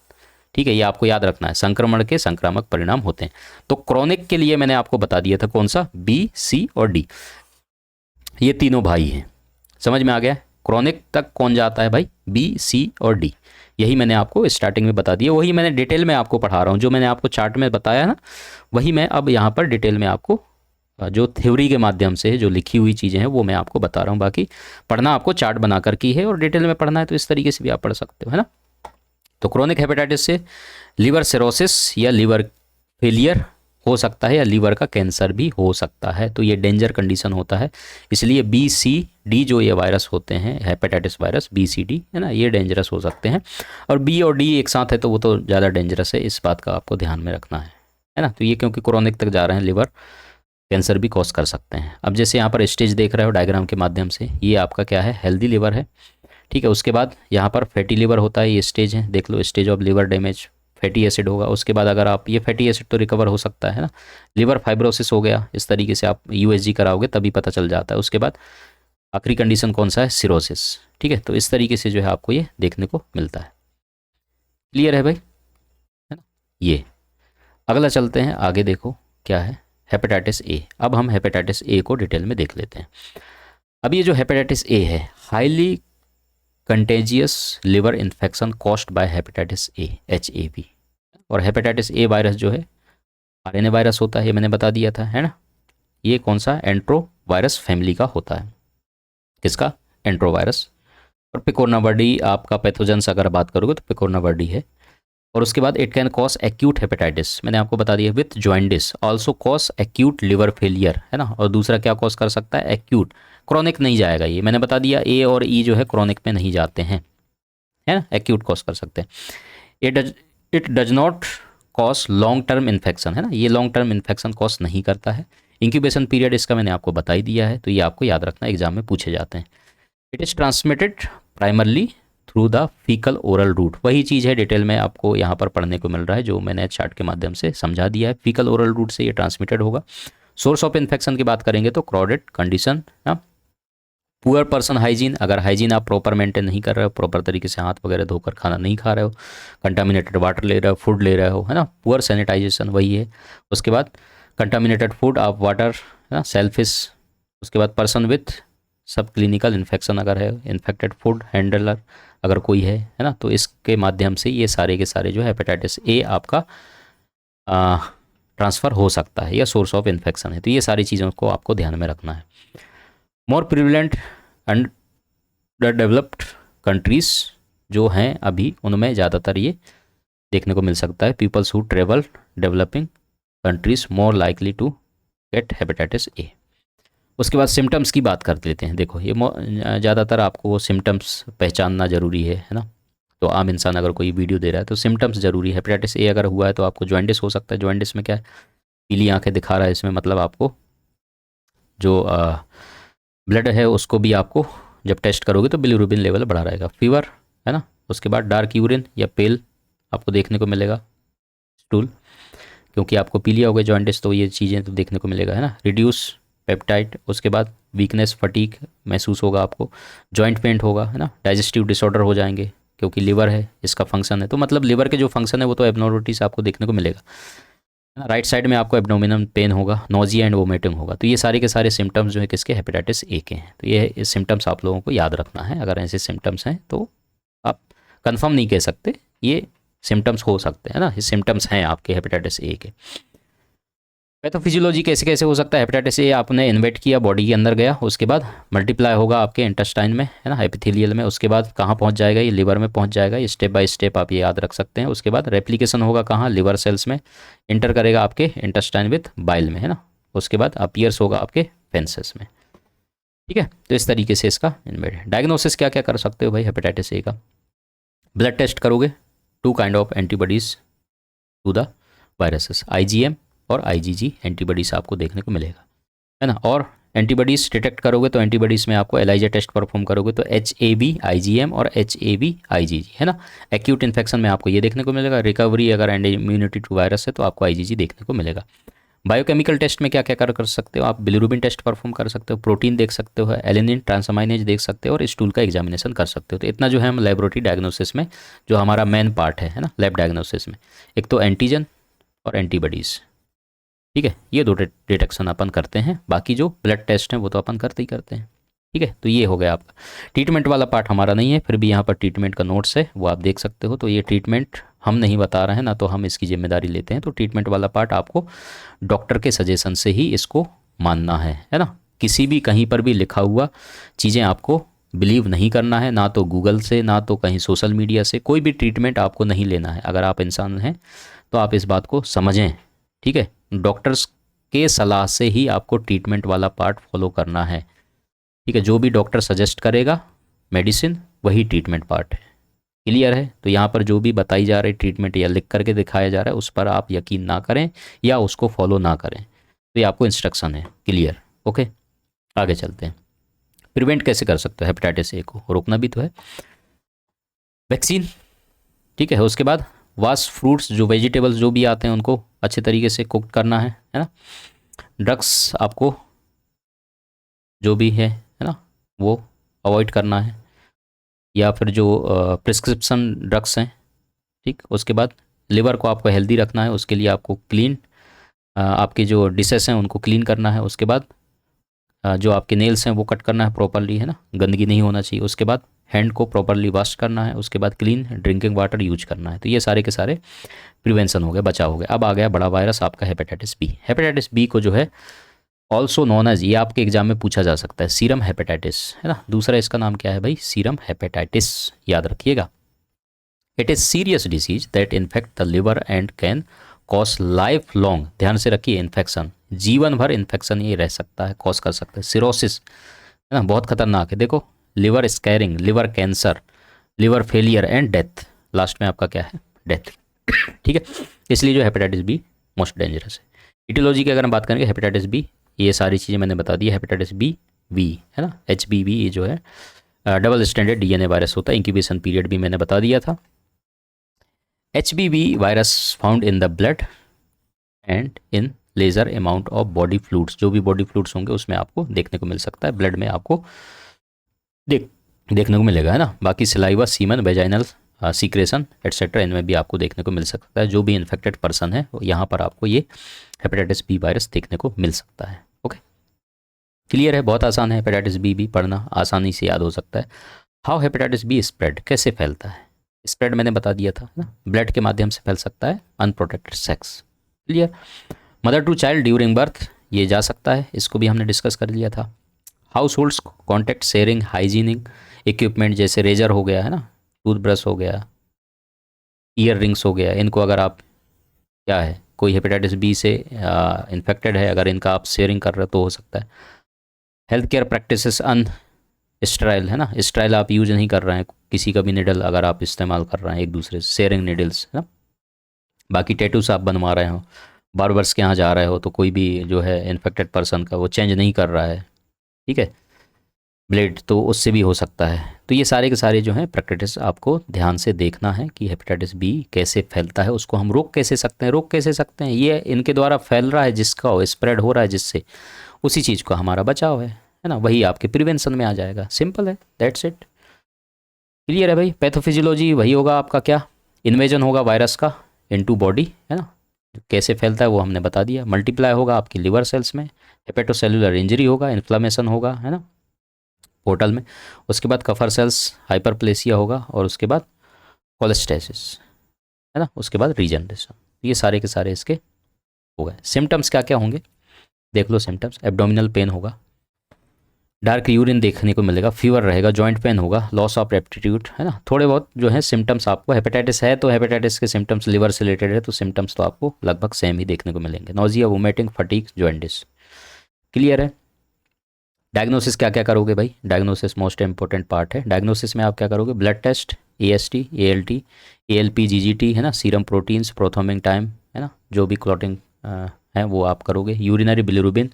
ठीक है। ये आपको याद रखना है, संक्रमण के संक्रामक परिणाम होते हैं। तो क्रोनिक के लिए मैंने आपको बता दिया था कौन सा, B, C और D, ये तीनों भाई हैं, समझ में आ गया। क्रोनिक तक कौन जाता है भाई, B, C और D, यही मैंने आपको स्टार्टिंग में बता दिया, वही मैंने डिटेल में आपको पढ़ा रहा हूँ, जो मैंने आपको चार्ट में बताया ना वही मैं अब यहाँ पर डिटेल में आपको जो थ्योरी के माध्यम से जो लिखी हुई चीज़ें हैं वो मैं आपको बता रहा हूँ। बाकी पढ़ना आपको चार्ट बनाकर की है और डिटेल में पढ़ना है तो इस तरीके से भी आप पढ़ सकते हो, है ना। तो क्रोनिक हेपेटाइटिस से लिवर सिरोसिस या लिवर फेलियर हो सकता है या लीवर का कैंसर भी हो सकता है। तो ये डेंजर कंडीशन होता है, इसलिए BCD जो ये वायरस होते हैं, हेपेटाइटिस वायरस BCD, है ना, ये डेंजरस हो सकते हैं। और B और D एक साथ है तो वो तो ज़्यादा डेंजरस है, इस बात का आपको ध्यान में रखना है ना। तो ये क्योंकि क्रोनिक तक जा रहे हैं, लिवर कैंसर भी कॉज कर सकते हैं। अब जैसे यहाँ पर स्टेज देख रहे हो डायग्राम के माध्यम से, ये आपका क्या है, हेल्दी लिवर है, ठीक है। उसके बाद यहाँ पर फैटी लिवर होता है, ये स्टेज है, देख लो, stage of liver damage, fatty acid होगा। उसके बाद अगर आप ये फैटी एसिड तो रिकवर हो सकता है ना, लिवर फाइब्रोसिस हो गया, इस तरीके से आप USG कराओगे तभी पता चल जाता है। उसके बाद आखिरी कंडीशन कौन सा है, सिरोसिस, ठीक है। तो इस तरीके से जो है आपको ये देखने को मिलता है। क्लियर है भाई, है ना। ये अगला चलते हैं आगे, देखो क्या है, हेपेटाइटिस ए। अब हम हेपेटाइटिस ए को डिटेल में देख लेते हैं। अब ये जो हेपेटाइटिस ए है, highly contagious liver infection caused by hepatitis A, HAV। और हेपेटाइटिस ए वायरस जो है RNA वायरस होता है, ये मैंने बता दिया था, है ना। ये कौन सा, एंट्रो वायरस फैमिली का होता है। किसका, एंट्रो वायरस। और पिकोनावर्डी आपका पैथोजेंस अगर बात करोगे तो पिकोनावर्डी है। और उसके बाद it can cause acute hepatitis, मैंने आपको बता दिया, with jaundice, also cause acute liver failure, है ना। और दूसरा क्या कॉज कर सकता है, एक्यूट, क्रॉनिक नहीं जाएगा, ये मैंने बता दिया, A और E जो है क्रॉनिक में नहीं जाते हैं, है ना, एक्यूट कॉज कर सकते हैं। It does not cause long term infection, है ना, ये लॉन्ग टर्म इन्फेक्शन कॉज नहीं करता है। इंक्यूबेशन पीरियड इसका मैंने आपको बता ही दिया है, तो ये आपको याद रखना, एग्जाम में पूछे जाते हैं। It is transmitted primarily through the faecal oral route, वही चीज़ है डिटेल में आपको यहाँ पर पढ़ने को मिल रहा है जो मैंने चार्ट के माध्यम से समझा दिया है। फीकल ओरल रूट से ये ट्रांसमिटेड होगा। सोर्स ऑफ इन्फेक्शन की बात करेंगे तो crowded condition, poor person hygiene, अगर हाइजीन आप प्रॉपर मेंटेन नहीं कर रहे हो, प्रॉपर तरीके से हाथ वगैरह धोकर खाना नहीं खा रहे हो, कंटामिनेटेड वाटर ले रहे हो, फूड ले रहे हो, है ना, पुअर सैनिटाइजेशन वही है। उसके बाद कंटामिनेटेड फूड, आप वाटर, है ना, सेल्फिश। उसके बाद पर्सन विथ सब क्लिनिकल इन्फेक्शन अगर है, इन्फेक्टेड फूड हैंडलर अगर कोई है ना, तो इसके माध्यम से ये सारे के सारे जो है हेपेटाइटिस ए आपका ट्रांसफ़र हो सकता है या सोर्स ऑफ इन्फेक्शन है। तो ये सारी चीज़ों को आपको ध्यान में रखना है। मोर प्रिविलेंट अंडर डेवलप्ड कंट्रीज़ जो हैं अभी, उनमें ज़्यादातर ये देखने को मिल सकता है। Peoples who travel developing countries more likely to get hepatitis A. उसके बाद सिम्टम्स की बात कर लेते हैं। देखो ये ज़्यादातर आपको वो सिम्टम्स पहचानना ज़रूरी है ना। तो आम इंसान अगर कोई वीडियो दे रहा है तो सिम्टम्स ज़रूरी है। हेपेटाइटिस ए अगर हुआ है तो आपको जॉइंडिस हो सकता है। जॉइंडिस में क्या है, पीली आंखें दिखा रहा है, इसमें मतलब आपको जो ब्लड है उसको भी आपको जब टेस्ट करोगे तो बिलीरुबिन लेवल बढ़ा रहेगा। फीवर, है ना। उसके बाद डार्क यूरिन या पेल आपको देखने को मिलेगा, स्टूल, क्योंकि आपको पीलिया हो गया जॉइंडिस, तो ये चीज़ें तो देखने को मिलेगा, है ना। रिड्यूस पेप्टाइड, उसके बाद वीकनेस, फटीक महसूस होगा आपको, जॉइंट पेन होगा, है ना। डाइजेस्टिव डिसऑर्डर हो जाएंगे क्योंकि लिवर है, इसका फंक्शन है, तो मतलब लिवर के जो फंक्शन है वो तो एबनॉर्मलिटीज आपको देखने को मिलेगा, है ना। राइट साइड में आपको एब्डोमिनल पेन होगा, नोजिया एंड वोमिटिंग होगा। तो ये सारे के सारे सिम्टम्स जो है किसके, हेपेटाइटिस ए के हैं। तो ये सिम्टम्स आप लोगों को याद रखना है। अगर ऐसे सिम्टम्स हैं तो आप कंफर्म नहीं कह सकते, ये सिम्टम्स हो सकते हैं ना, ये सिम्टम्स हैं आपके हेपेटाइटिस ए के। पैथोफिजियोलॉजी कैसे कैसे हो सकता है, हेपेटाइटिस ए आपने इन्वेट किया, बॉडी के अंदर गया, उसके बाद मल्टीप्लाई होगा आपके इंटेस्टाइन में, है ना, एपिथेलियल में, उसके बाद कहाँ पहुँच जाएगा, ये लिवर में पहुँच जाएगा। ये स्टेप बाय स्टेप आप ये याद रख सकते हैं। उसके बाद रेप्लिकेशन होगा कहाँ, लिवर सेल्स में, इंटर करेगा आपके इंटेस्टाइन विथ बाइल में, है ना। उसके बाद अपीयर्स होगा आपके फेंसेस में, ठीक है। तो इस तरीके से इसका इन्वेट है। डायग्नोसिस क्या क्या कर सकते हो भाई हेपेटाइटिस ए का, ब्लड टेस्ट करोगे, 2 kind of antibodies to the viruses, IgM और IgG एंटीबॉडीज आपको देखने को मिलेगा, है ना। और एंटीबॉडीज डिटेक्ट करोगे तो एंटीबॉडीज में आपको एलाइजा टेस्ट परफॉर्म करोगे तो HAV IgM और HAV IgG, है ना। एक्यूट इन्फेक्शन में आपको ये देखने को मिलेगा। रिकवरी अगर एंड इम्यूनिटी टू वायरस है तो आपको IgG देखने को मिलेगा। बायोकेमिकल टेस्ट में क्या क्या कर सकते हो आप, बिलिरुबिन टेस्ट परफॉर्म कर सकते हो, प्रोटीन देख सकते हो, एलिनिन ट्रांसअमाइनेज देख सकते हो और स्टूल का एग्जामिनेशन कर सकते हो। तो इतना जो है हम लेबोरेटरी डायग्नोसिस में जो हमारा मेन पार्ट है ना, लैब डायग्नोसिस में, एक तो एंटीजन और एंटीबॉडीज़, ठीक है, ये 2 डिटेक्शन अपन करते हैं। बाकी जो ब्लड टेस्ट हैं वो तो अपन करते ही करते हैं, ठीक है। तो ये हो गया आपका ट्रीटमेंट वाला पार्ट हमारा नहीं है, फिर भी यहाँ पर ट्रीटमेंट का नोट्स है वो आप देख सकते हो। तो ये ट्रीटमेंट हम नहीं बता रहे हैं ना, तो हम इसकी जिम्मेदारी लेते हैं। तो ट्रीटमेंट वाला पार्ट आपको डॉक्टर के सजेशन से ही इसको मानना है ना। किसी भी कहीं पर भी लिखा हुआ चीज़ें आपको बिलीव नहीं करना है, ना तो गूगल से, ना तो कहीं सोशल मीडिया से। कोई भी ट्रीटमेंट आपको नहीं लेना है। अगर आप इंसान हैं तो आप इस बात को समझें, ठीक है। डॉक्टर्स के सलाह से ही आपको ट्रीटमेंट वाला पार्ट फॉलो करना है, ठीक है। जो भी डॉक्टर सजेस्ट करेगा मेडिसिन, वही ट्रीटमेंट पार्ट है। क्लियर है? तो यहाँ पर जो भी बताई जा रही ट्रीटमेंट या लिख करके दिखाया जा रहा है, उस पर आप यकीन ना करें या उसको फॉलो ना करें। तो ये आपको इंस्ट्रक्शन है। क्लियर? ओके, आगे चलते हैं। प्रिवेंट कैसे कर सकते हो हेपेटाइटिस ए को? रोकना भी तो है, वैक्सीन, ठीक है। उसके बाद वाश फ्रूट्स, जो वेजिटेबल्स जो भी आते हैं उनको अच्छे तरीके से कुक करना है ना। ड्रग्स आपको जो भी है ना वो अवॉइड करना है, या फिर जो प्रिस्क्रिप्शन ड्रग्स हैं, ठीक। उसके बाद लिवर को आपको हेल्दी रखना है, उसके लिए आपको क्लीन, आपके जो डिशेस हैं उनको क्लीन करना है। उसके बाद जो आपके नेल्स हैं वो कट करना है प्रॉपरली, है ना, गंदगी नहीं होना चाहिए। उसके बाद हैंड को प्रॉपरली वॉश करना है। उसके बाद क्लीन ड्रिंकिंग वाटर यूज करना है। तो ये सारे के सारे प्रिवेंशन हो गए, बचाव हो गया। अब आ गया बड़ा वायरस आपका हेपेटाइटिस बी। हेपेटाइटिस बी को जो है ऑल्सो नोन एज, ये आपके एग्जाम में पूछा जा सकता है, सीरम हेपेटाइटिस, है ना। दूसरा इसका नाम क्या है भाई? सीरम हेपेटाइटिस, याद रखिएगा। It is serious disease that infect the liver and can cause life long, ध्यान से रखिए, इन्फेक्शन, जीवन भर इन्फेक्शन ये रह सकता है, कॉज कर सकता है। सिरोसिस, है ना, बहुत खतरनाक है। देखो, liver scaring, liver cancer, liver failure and death, last में आपका क्या है? डेथ, ठीक है। इसलिए जो हेपेटाइटिस बी मोस्ट डेंजरस है। इटियोलॉजी की अगर हम बात करेंगे हेपेटाइटिस बी, ये सारी चीज़ें मैंने बता दी। हेपेटाइटिस बी वी, है ना, HBV, ये जो है डबल स्टैंडर्ड DNA वायरस होता है। इंक्यूबेशन पीरियड भी मैंने बता दिया था। HBV virus found in the blood and in lesser amount of body fluids, जो भी बॉडी फ्लूइड्स होंगे उसमें आपको देखने को मिल सकता है। ब्लड में आपको देखने को मिलेगा, है ना। बाकी saliva, semen, vaginal secretion etcetera, इनमें भी आपको देखने को मिल सकता है। जो भी इन्फेक्टेड पर्सन है यहाँ पर आपको ये हेपेटाइटिस बी वायरस देखने को मिल सकता है। ओके, क्लियर है? बहुत आसान है, हेपेटाइटिस बी भी पढ़ना आसानी से याद हो सकता है। हाउ हेपेटाइटिस बी स्प्रेड, कैसे फैलता है? स्प्रेड मैंने बता दिया था ना, ब्लड के माध्यम से फैल सकता है, unprotected sex. Clear? Mother to child during birth, ये जा सकता है, इसको भी हमने डिस्कस कर लिया था। House holds contact sharing hygienic equipment, जैसे रेजर हो गया, है ना, टूथब्रश हो गया, ईयर रिंग्स हो गया, इनको अगर आप, क्या है, कोई हेपेटाइटिस बी से इन्फेक्टेड है, अगर इनका आप शेयरिंग कर रहे हो तो हो सकता है। हेल्थ केयर प्रैक्टिसेस अन स्टराइल, है ना, स्टराइल आप यूज नहीं कर रहे हैं, किसी का भी निडल अगर आप इस्तेमाल कर रहे हैं एक दूसरे से, शेयरिंग निडल्स, है ना। बाकी टैटूस आप बनवा रहे हो, बार्बर्स के यहाँ जा रहे हो, तो कोई भी जो है इन्फेक्टेड पर्सन का वो चेंज नहीं कर रहा है, ठीक है, ब्लेड, तो उससे भी हो सकता है। तो ये सारे के सारे जो हैं प्रैक्टिस आपको ध्यान से देखना है कि हेपेटाइटिस बी कैसे फैलता है, उसको हम रोक कैसे सकते हैं। रोक कैसे सकते हैं? ये इनके द्वारा फैल रहा है, जिसका स्प्रेड हो रहा है जिससे, उसी चीज़ का हमारा बचाव है ना, वही आपके प्रिवेंशन में आ जाएगा। सिंपल है, दैट्स इट। क्लियर है भाई? पैथोफिजियोलॉजी वही होगा आपका, क्या, इन्वेजन होगा वायरस का इनटू बॉडी, है ना, कैसे फैलता है वो हमने बता दिया। मल्टीप्लाई होगा आपकी लिवर सेल्स में, हेपेटोसेलुलर इंजरी होगा, इन्फ्लामेशन होगा, है ना, पोर्टल में। उसके बाद कफर सेल्स हाइपरप्लेसिया होगा, और उसके बाद कोलेस्टेसिस, है ना, उसके बाद रीजनरेशन। ये सारे के सारे इसके हो गए। सिम्टम्स क्या क्या होंगे देख लो। सिम्टम्स, एब्डोमिनल पेन होगा, डार्क यूरिन देखने को मिलेगा, फीवर रहेगा, जॉइंट पेन होगा, लॉस ऑफ एप्टीट्यूड, है ना। थोड़े बहुत जो है सिम्टम्स आपको, हेपेटाइटिस है तो हेपेटाइटिस के सिम्टम्स लिवर से रिलेटेड है, तो सिम्टम्स तो आपको लगभग सेम ही देखने को मिलेंगे। Nausea, vomiting, fatigue, jointitis. Clear है? डायग्नोसिस क्या क्या करोगे भाई? डायग्नोसिस मोस्ट इंपॉर्टेंट पार्ट है। डायग्नोसिस में आप क्या करोगे? Blood test, AST, ALT, ALP, GGT, है ना, सीरम प्रोटीन्स, प्रोथर्मिंग टाइम, है ना, जो भी क्लॉटिंग है वो आप करोगे। Urinary bilirubin,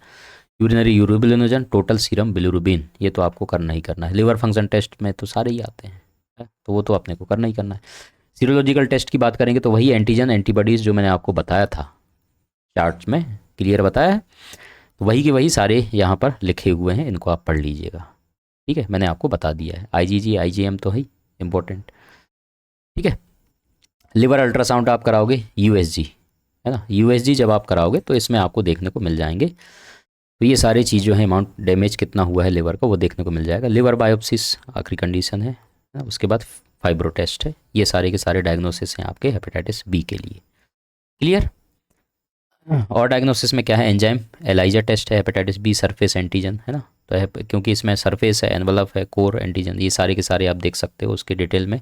urinary urobilinogen, total serum bilirubin, ये तो आपको करना ही करना है। लिवर फंक्शन टेस्ट में तो सारे ही आते हैं, तो वो तो अपने को करना ही करना है। सीरोलॉजिकल टेस्ट की बात करेंगे तो वही एंटीजन एंटीबॉडीज़ जो मैंने आपको बताया था चार्ट्स में, क्लियर बताया है, तो वही के वही सारे यहाँ पर लिखे हुए हैं, इनको आप पढ़ लीजिएगा, ठीक है, मैंने आपको बता दिया है। IgG IgM तो है इम्पोर्टेंट, ठीक है। लिवर अल्ट्रासाउंड आप कराओगे, USG, है ना, USG जब आप कराओगे तो इसमें आपको देखने को मिल जाएंगे। तो ये सारी चीज़ जो है, अमाउंट डैमेज कितना हुआ है लिवर का वो देखने को मिल जाएगा। लिवर बायोप्सिस आखिरी कंडीशन है ना? उसके बाद फाइब्रो टेस्ट है। ये सारे के सारे डायग्नोसिस हैं आपके हेपेटाइटिस बी के लिए। क्लियर? और डायग्नोसिस में क्या है, एंजाइम एलाइजा टेस्ट है, हेपेटाइटिस बी सरफेस एंटीजन है ना, तो है क्योंकि इसमें सरफेस है, एनवलप है, कोर एंटीजन, ये सारे के सारे आप देख सकते हो उसके डिटेल में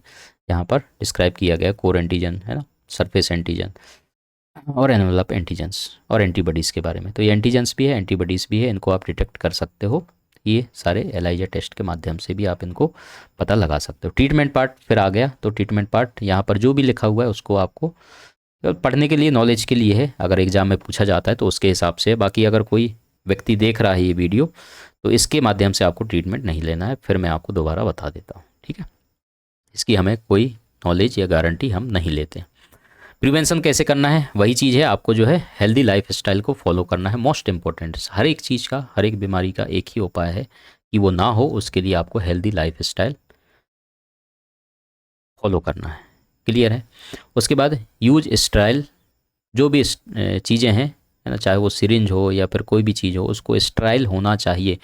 यहाँ पर डिस्क्राइब किया गया है, कोर एंटीजन है ना, सरफेस एंटीजन और एनवलप एंटीजन्स और एंटीबॉडीज़ के बारे में। तो ये एंटीजन्स भी है, एंटीबॉडीज़ भी है, इनको आप डिटेक्ट कर सकते हो, ये सारे एलाइजा टेस्ट के माध्यम से भी आप इनको पता लगा सकते हो। ट्रीटमेंट पार्ट फिर आ गया, तो ट्रीटमेंट पार्ट यहाँ पर जो भी लिखा हुआ है उसको आपको पढ़ने के लिए, नॉलेज के लिए है, अगर एग्जाम में पूछा जाता है तो उसके हिसाब से। बाकी अगर कोई व्यक्ति देख रहा है ये वीडियो तो इसके माध्यम से आपको ट्रीटमेंट नहीं लेना है, फिर मैं आपको दोबारा बता देता हूँ, ठीक है। इसकी हमें कोई नॉलेज या गारंटी हम नहीं लेते। प्रिवेंशन कैसे करना है, वही चीज़ है, आपको जो है हेल्दी लाइफ स्टाइल को फॉलो करना है। मोस्ट इंपॉर्टेंट, हर एक चीज़ का, हर एक बीमारी का एक ही उपाय है कि वो ना हो, उसके लिए आपको हेल्दी लाइफ स्टाइल फॉलो करना है। क्लियर है। उसके बाद यूज स्टेराइल, जो भी चीज़ें हैं है ना, चाहे वो सिरिंज हो या फिर कोई भी चीज़ हो, उसको स्टेराइल होना चाहिए,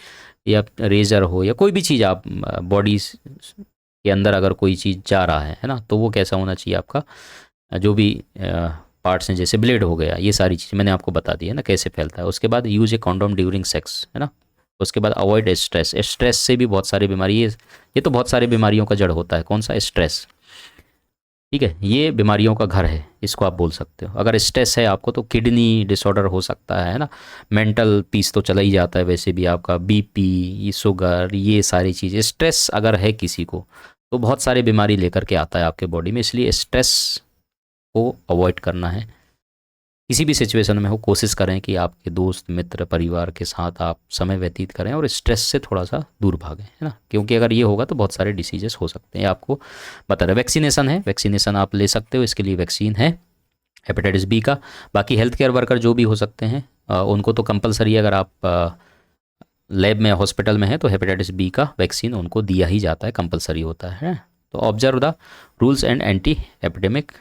या रेज़र हो या कोई भी चीज़ आप बॉडी के अंदर अगर कोई चीज़ जा रहा है ना, तो वो कैसा होना चाहिए आपका, जो भी पार्ट्स हैं जैसे ब्लेड हो गया, ये सारी चीज़ मैंने आपको बता दी है ना कैसे फैलता है। उसके बाद यूज ए कॉन्डोम ड्यूरिंग सेक्स है ना। उसके बाद अवॉइड स्ट्रेस, स्ट्रेस से भी बहुत सारी बीमारी, ये तो बहुत सारी बीमारियों का जड़ होता है, कौन सा, स्ट्रेस, ठीक है, ये बीमारियों का घर है, इसको आप बोल सकते हो। अगर स्ट्रेस है आपको तो किडनी डिसऑर्डर हो सकता है ना, मेंटल पीस तो चला ही जाता है, वैसे भी आपका बीपी, ये शुगर, ये सारी चीज़ें, स्ट्रेस अगर है किसी को तो बहुत सारी बीमारी लेकर के आता है आपके बॉडी में, इसलिए स्ट्रेस को अवॉइड करना है। किसी भी सिचुएशन में हो, कोशिश करें कि आपके दोस्त मित्र परिवार के साथ आप समय व्यतीत करें और स्ट्रेस से थोड़ा सा दूर भागें, है ना, क्योंकि अगर ये होगा तो बहुत सारे डिसीजेस हो सकते हैं। आपको बता रहे, वैक्सीनेशन है, वैक्सीनेशन आप ले सकते हो, इसके लिए वैक्सीन है हेपेटाइटिस बी का। बाकी हेल्थ केयर वर्कर जो भी हो सकते हैं उनको तो कंपलसरी, अगर आप लैब में हॉस्पिटल में है तो हेपेटाइटिस बी का वैक्सीन उनको दिया ही जाता है, कंपलसरी होता है। तो observe the rules and anti epidemic,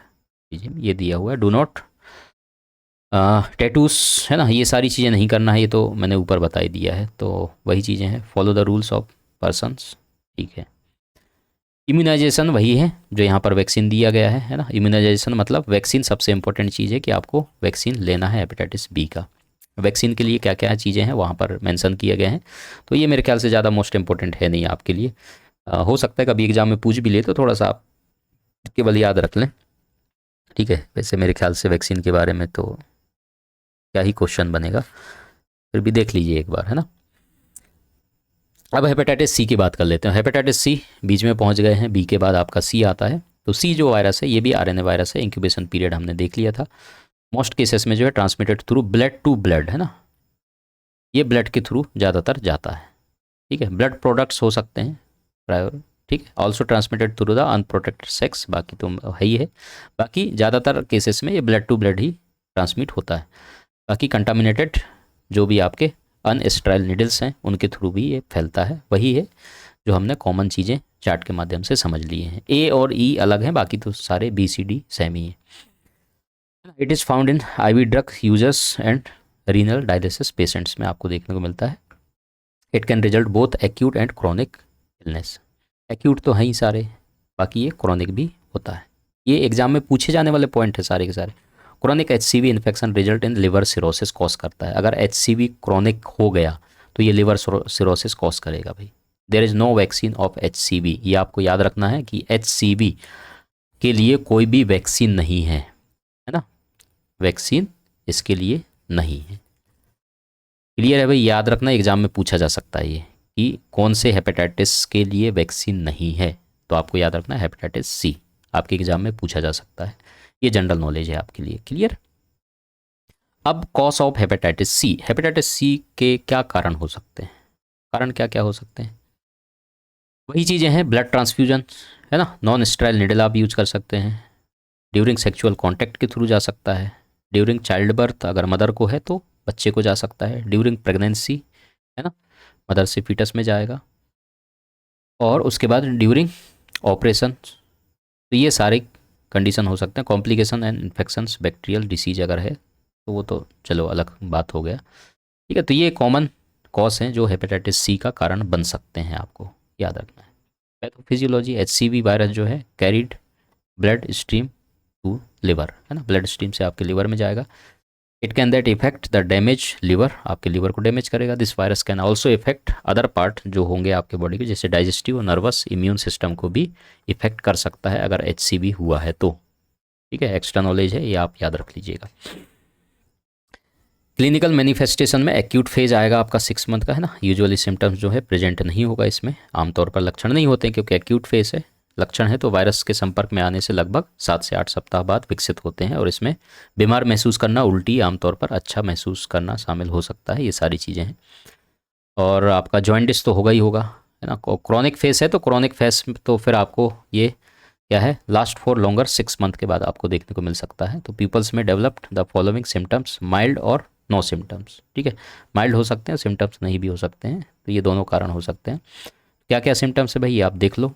ये दिया हुआ है, डू नॉट टैटूस है ना, ये सारी चीज़ें नहीं करना है, ये तो मैंने ऊपर बता ही दिया है, तो वही चीज़ें हैं, follow the rules of persons, ठीक है। इम्यूनाइजेशन वही है जो यहाँ पर वैक्सीन दिया गया है ना। इम्यूनाइजेशन मतलब वैक्सीन, सबसे इंपॉर्टेंट चीज़ है कि आपको वैक्सीन लेना है हेपेटाइटिस बी का। वैक्सीन के लिए क्या क्या चीज़ें हैं वहाँ पर मेंशन किए गए हैं, तो ये मेरे ख्याल से ज़्यादा मोस्ट इंपॉर्टेंट है नहीं आपके लिए। हो सकता है कभी एग्जाम में पूछ भी ले तो थोड़ा सा आप केवल याद रख लें, ठीक है। वैसे मेरे ख्याल से वैक्सीन के बारे में तो क्या ही क्वेश्चन बनेगा, फिर भी देख लीजिए एक बार, है ना। अब हेपेटाइटिस सी की बात कर लेते हैं। हेपेटाइटिस सी बीच में पहुंच गए हैं, बी के बाद आपका सी आता है। तो सी जो वायरस है ये भी आरएनए वायरस है, इंक्यूबेशन पीरियड हमने देख लिया था। मोस्ट केसेस में जो है transmitted through blood to blood, है ना, ये ब्लड के थ्रू ज़्यादातर जाता है, ठीक है। ब्लड प्रोडक्ट्स हो सकते हैं प्रायर, ठीक है। Also transmitted through the unprotected sex, बाकी तो है ही है। बाकी ज़्यादातर केसेस में ये ब्लड टू ब्लड ही ट्रांसमिट होता है। बाकी कंटामिनेटेड जो भी आपके अनस्टेराइल निडल्स हैं उनके थ्रू भी ये फैलता है, वही है जो हमने कॉमन चीज़ें चार्ट के माध्यम से समझ लिए हैं। ए और ई अलग हैं, बाकी तो सारे बी सी डी सेम ही है। It is found in IV drug users and renal dialysis patients में आपको देखने को मिलता है। It can result both acute and chronic illness, acute तो है ही सारे, बाकी ये क्रॉनिक भी होता है। ये एग्जाम में पूछे जाने वाले पॉइंट है सारे के सारे। Chronic HCV infection result in liver cirrhosis cause करता है, अगर एचसीवी क्रॉनिक हो गया तो ये लिवर सिरोसिस कॉज करेगा भाई। There is no vaccine of HCV, ये आपको याद रखना है कि एचसीवी के लिए कोई भी वैक्सीन नहीं है ना, वैक्सीन इसके लिए नहीं है। क्लियर है भाई, याद रखना, एग्जाम में पूछा जा सकता है ये कि कौन से हेपेटाइटिस के लिए वैक्सीन नहीं है, तो आपको याद रखना है हेपेटाइटिस सी, आपके एग्जाम में पूछा जा सकता है, ये जनरल नॉलेज है आपके लिए। क्लियर। अब cause of hepatitis C, hepatitis C के क्या कारण हो सकते हैं, कारण क्या क्या हो सकते हैं, वही चीज़ें हैं, ब्लड ट्रांसफ्यूजन है ना, नॉन स्टेराइल निडल आप यूज कर सकते हैं, ड्यूरिंग सेक्सुअल कॉन्टैक्ट के थ्रू जा सकता है, ड्यूरिंग चाइल्ड बर्थ अगर मदर को है तो बच्चे को जा सकता है, ड्यूरिंग प्रेगनेंसी है ना, मदर से फीटस में जाएगा, और उसके बाद ड्यूरिंग ऑपरेशन, तो ये सारे कंडीशन हो सकते हैं। Complication and infections, bacterial disease अगर है तो वो तो चलो अलग बात हो गया, ठीक है। तो ये कॉमन कॉज हैं जो हेपेटाइटिस सी का कारण बन सकते हैं, आपको याद रखना है। पैथोफिजियोलॉजी, एचसीवी वायरस जो है carried blood stream to liver, है ना, ब्लड स्ट्रीम से आपके लिवर में जाएगा। It can that affect the damage liver, आपके लिवर को डैमेज करेगा। This virus can also affect other part जो होंगे आपके बॉडी के, जैसे डाइजेस्टिव, नर्वस, इम्यून सिस्टम को भी इफेक्ट कर सकता है अगर HCV हुआ है तो। ठीक है, एक्स्ट्रा नॉलेज है ये, आप याद रख लीजिएगा। क्लिनिकल मैनिफेस्टेशन में एक्यूट फेज आएगा आपका 6 मंथ का, है ना। यूजुअली सिम्टम्स जो है प्रेजेंट नहीं होगा इसमें, आमतौर पर लक्षण नहीं होते हैं क्योंकि एक्यूट फेज है। लक्षण है तो वायरस के संपर्क में आने से लगभग 7 से 8 सप्ताह बाद विकसित होते हैं, और इसमें बीमार महसूस करना, उल्टी, आमतौर पर अच्छा महसूस करना शामिल हो सकता है। ये सारी चीज़ें हैं। और आपका जॉइंटिस तो होगा ही होगा, है ना। क्रॉनिक फेस है तो क्रॉनिक फेस तो फिर आपको ये क्या है, लास्ट फॉर लॉन्गर 6 मंथ के बाद आपको देखने को मिल सकता है। तो पीपल्स में developed the following symptoms, mild और नो सिम्टम्स। ठीक है, माइल्ड हो सकते हैं, सिम्टम्स नहीं भी हो सकते हैं, तो ये दोनों कारण हो सकते हैं। क्या क्या सिम्टम्स है भाई, ये आप देख लो।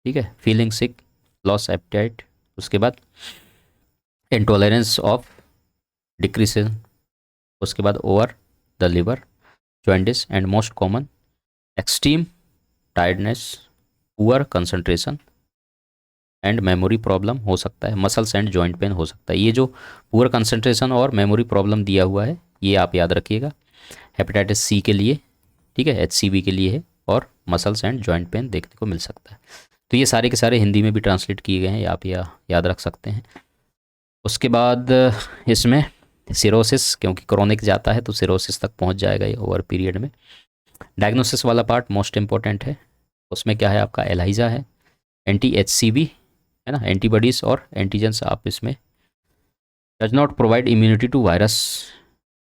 ठीक है, फीलिंग सिक, लॉस एपेटाइट, उसके बाद इंटॉलरेंस ऑफ डिक्रीशन, उसके बाद over the liver, jaundice, and most common extreme tiredness, poor concentration and memory problem हो सकता है, मसल्स एंड जॉइंट पेन हो सकता है। ये जो पुअर कंसंट्रेशन और मेमोरी प्रॉब्लम दिया हुआ है ये आप याद रखिएगा, हेपेटाइटिस C के लिए। ठीक है, HCV के लिए है, और मसल्स एंड जॉइंट पेन देखने को मिल सकता है। तो ये सारे के सारे हिंदी में भी ट्रांसलेट किए गए हैं, आप याद रख सकते हैं। उसके बाद इसमें सिरोसिस, क्योंकि क्रोनिक जाता है तो सिरोसिस तक पहुंच जाएगा ये ओवर पीरियड में। डायग्नोसिस वाला पार्ट मोस्ट इंपॉर्टेंट है, उसमें क्या है आपका एलाइजा है, anti-HCV है ना, एंटीबॉडीज और एंटीजेंस आप इसमें। Does not provide immunity to virus,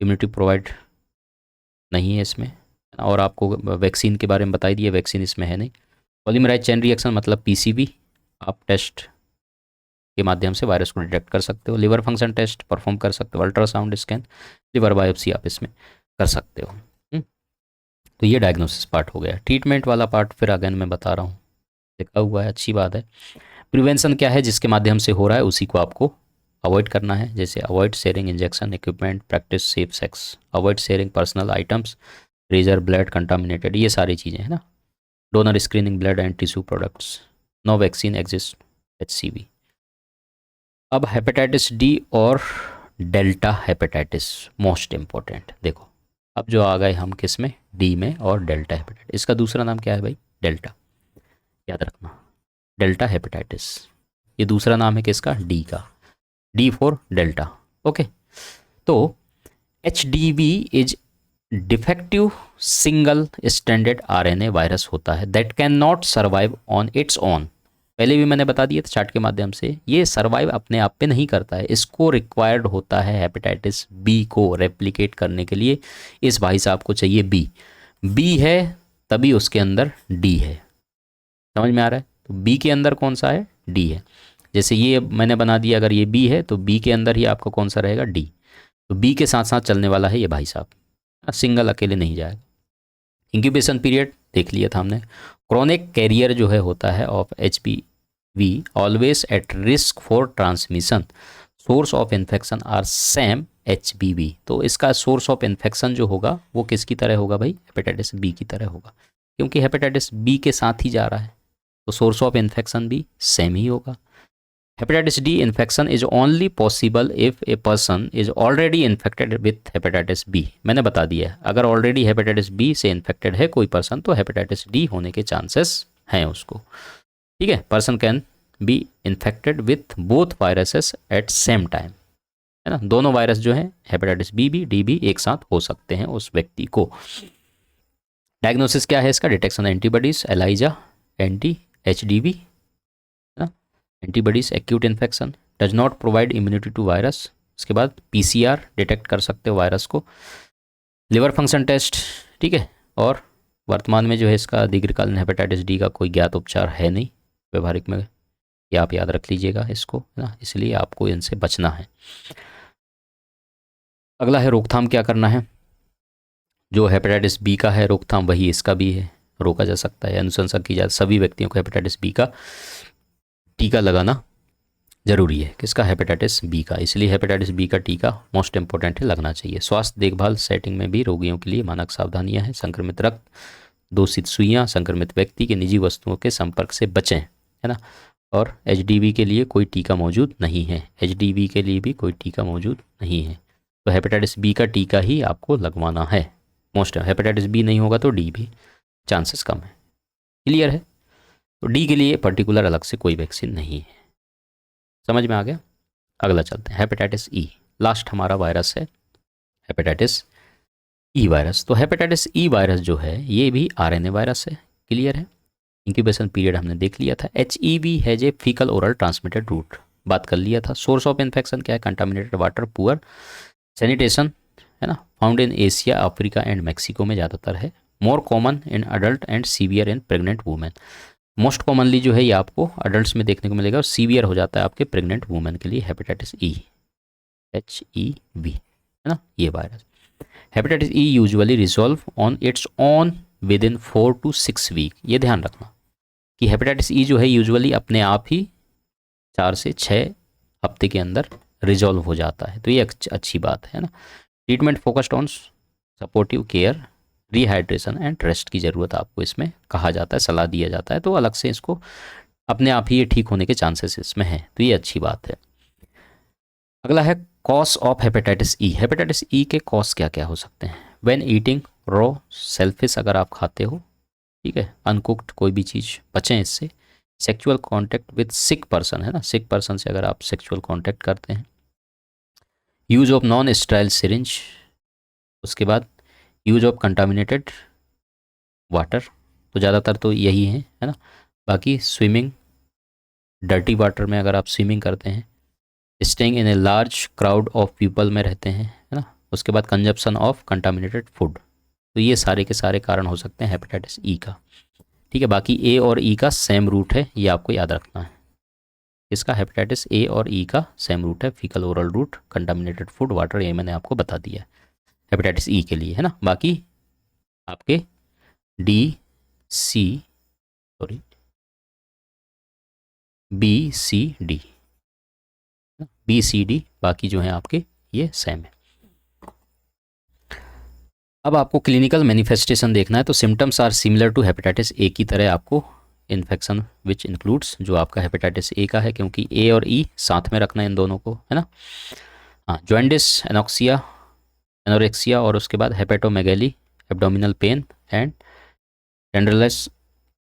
immunity provide नहीं है इसमें। और आपको वैक्सीन के बारे में बताई दिया, वैक्सीन इसमें है नहीं। पॉलीमराइज चेन रिएक्शन मतलब PCV, आप टेस्ट के माध्यम से वायरस को डिटेक्ट कर सकते हो। लिवर फंक्शन टेस्ट परफॉर्म कर सकते हो, अल्ट्रासाउंड स्कैन, लिवर बायोप्सी आप इसमें कर सकते हो। तो ये डायग्नोसिस पार्ट हो गया। ट्रीटमेंट वाला पार्ट फिर अगेन मैं बता रहा हूँ, लिखा हुआ है, अच्छी बात है। प्रिवेंशन क्या है, जिसके माध्यम से हो रहा है उसी को आपको अवॉइड करना है, जैसे avoid sharing injection equipment, practice safe sex, avoid sharing personal items, razor, blood contaminated, ये सारी चीज़ें हैं ना। Donor screening blood and tissue products, no vaccine exist HCV। अब हेपेटाइटिस D और डेल्टा हेपेटाइटिस मोस्ट इम्पॉर्टेंट। देखो अब जो आ गए हम किस में, D में, और डेल्टा हेपेटाइटिस, इसका दूसरा नाम क्या है भाई, डेल्टा, याद रखना, डेल्टा हेपेटाइटिस। ये दूसरा नाम है किसका, D का, D फॉर डेल्टा। ओके, तो HDV is defective single standard RNA virus होता है that can not survive on its own. पहले भी मैंने बता दिया था चार्ट के माध्यम से, ये सर्वाइव अपने आप पे नहीं करता है, इसको रिक्वायर्ड होता है हेपेटाइटिस B को रेप्लिकेट करने के लिए। इस भाई साहब को चाहिए B है तभी उसके अंदर D है, समझ में आ रहा है। तो B के अंदर कौन सा है, D है। जैसे ये मैंने बना दिया, अगर ये B है तो B के अंदर ही आपका कौन सा रहेगा, D। तो B के साथ साथ चलने वाला है ये भाई साहब, सिंगल अकेले नहीं जाएगा। इंक्यूबेशन पीरियड देख लिया था हमने। क्रोनिक कैरियर जो है होता है of HBV always at risk for transmission, source of infection are same HBV। तो इसका सोर्स ऑफ इन्फेक्शन जो होगा वो किसकी तरह होगा भाई, हेपेटाइटिस B की तरह होगा, क्योंकि हेपेटाइटिस B के साथ ही जा रहा है, तो सोर्स ऑफ इन्फेक्शन भी सेम ही होगा। Hepatitis D infection is only possible if a person is already infected with hepatitis B। मैंने बता दिया है, अगर ऑलरेडी हेपेटाइटिस B से इन्फेक्टेड है कोई पर्सन तो हेपेटाइटिस D होने के चांसेस हैं उसको। ठीक है, person can be infected with both viruses at same time, है ना। दोनों वायरस जो है हेपेटाइटिस B भी D भी एक साथ हो सकते हैं उस व्यक्ति को। डायग्नोसिस क्या है इसका, detection antibodies, ELISA, anti-HDV, antibodies, acute infection, does not provide immunity to virus. उसके बाद PCR डिटेक्ट कर सकते हो वायरस को, लिवर फंक्शन टेस्ट। ठीक है, और वर्तमान में जो है इसका दीर्घकालीन हेपेटाइटिस D का कोई ज्ञात उपचार है नहीं व्यवहारिक में, ये आप याद रख लीजिएगा इसको, है ना, इसलिए आपको इनसे बचना है। अगला है रोकथाम, क्या करना है। जो हेपेटाइटिस B का है रोकथाम वही इसका भी है, रोका जा सकता है, अनुशंसा की जाए सभी व्यक्तियों को हेपेटाइटिस B का टीका लगाना जरूरी है। किसका, हेपेटाइटिस B का, इसलिए हेपेटाइटिस B का टीका मोस्ट इंपॉर्टेंट है, लगना चाहिए। स्वास्थ्य देखभाल सेटिंग में भी रोगियों के लिए मानक सावधानियां हैं। संक्रमित रक्त, दूषित सुइयां, संक्रमित व्यक्ति के निजी वस्तुओं के संपर्क से बचें, है ना। और HDV के लिए कोई टीका मौजूद नहीं है, HDV के लिए भी कोई टीका मौजूद नहीं है। तो हेपेटाइटिस बी का टीका ही आपको लगवाना है। मोस्ट हेपेटाइटिस बी नहीं होगा तो डी भी चांसेस कम है। क्लियर है? तो डी के लिए पर्टिकुलर अलग से कोई वैक्सीन नहीं है। समझ में आ गया? अगला चलते हैं, हेपेटाइटिस ई। लास्ट हमारा वायरस है हेपेटाइटिस ई वायरस। तो हेपेटाइटिस ई वायरस जो है ये भी आरएनए वायरस है। क्लियर है? इंक्यूबेशन पीरियड हमने देख लिया था। HEV has a faecal oral transmitted route, बात कर लिया था। सोर्स ऑफ इन्फेक्शन क्या है? कंटामिनेटेड वाटर, पुअर सैनिटेशन, है ना। Found in Asia, Africa and Mexico में ज़्यादातर है। More common in adult and severe in pregnant women. Most commonly जो है ये आपको अडल्ट्स में देखने को मिलेगा और सीवियर हो जाता है आपके प्रेग्नेंट वुमेन के लिए हेपेटाइटिस ई, HEV, है ना, ये virus. Hepatitis E usually resolve on its own within 4 to 6 week. ये ध्यान रखना कि हेपेटाइटिस ई जो है यूजुअली अपने आप ही 4 से 6 हफ्ते के अंदर रिजॉल्व हो जाता है, तो ये अच्छी बात है ना। Treatment focused on supportive care, rehydration and rest की ज़रूरत आपको इसमें कहा जाता है, सलाह दिया जाता है। तो अलग से इसको अपने आप ही ये ठीक होने के चांसेस इसमें हैं, तो ये अच्छी बात है। अगला है cause of hepatitis E. Hepatitis E के कॉज क्या क्या हो सकते हैं? व्हेन ईटिंग रॉ सेल्फिश, अगर आप खाते हो, ठीक है, अनकुक्ड कोई भी चीज़, बचें इससे। Sexual contact with sick person, है ना, सिक पर्सन से अगर आप सेक्सुअल कॉन्टैक्ट करते हैं। Use of non sterile syringe, उसके बाद यूज ऑफ कंटामिनेटेड वाटर, तो ज़्यादातर तो यही है ना। बाकी स्विमिंग, डर्टी वाटर में अगर आप स्विमिंग करते हैं। Staying in a large crowd of people में रहते हैं, है ना। उसके बाद कंजप्शन ऑफ कंटामिनेटेड फूड, तो ये सारे के सारे कारण हो सकते हैं हेपेटाइटिस ई का। ठीक है, बाकी ए और ई का सेम रूट है, ये आपको याद रखना है। इसका हेपेटाइटिस ए और ई का सेम रूट है, faecal oral route, contaminated food, water, ये मैंने आपको बता दिया है हेपेटाइटिस ई के लिए, है ना। बाकी आपके D C sorry BCD, BCD बाकी जो हैं आपके ये सेम है। अब आपको क्लिनिकल मैनिफेस्टेशन देखना है, तो symptoms are similar to hepatitis A की तरह आपको इन्फेक्शन विच इंक्लूड्स जो आपका हेपेटाइटिस ए का है, क्योंकि ए और ई साथ में रखना है इन दोनों को, है ना। हाँ, जॉइंडिस, एनोक्सिया, एनोरेक्सिया, और उसके बाद हेपेटोमेगैली, एब्डोमिनल पेन एंड टेंडरनेस,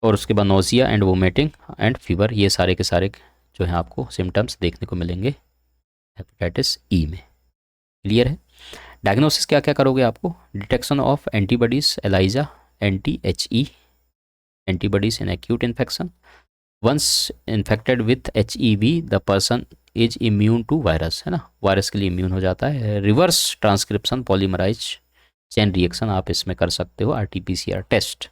और उसके बाद nausea and vomiting and fever, ये सारे के सारे जो हैं आपको सिम्टम्स देखने को मिलेंगे हेपेटाइटिस ई में। क्लियर है? डायग्नोसिस क्या क्या करोगे आपको? Detection of antibodies, ELISA, anti-HE antibodies in acute infection. Once infected with HEV the person is immune to virus, है ना, वायरस के लिए इम्यून हो जाता है। Reverse transcription polymerase chain reaction आप इसमें कर सकते हो। RT-PCR test,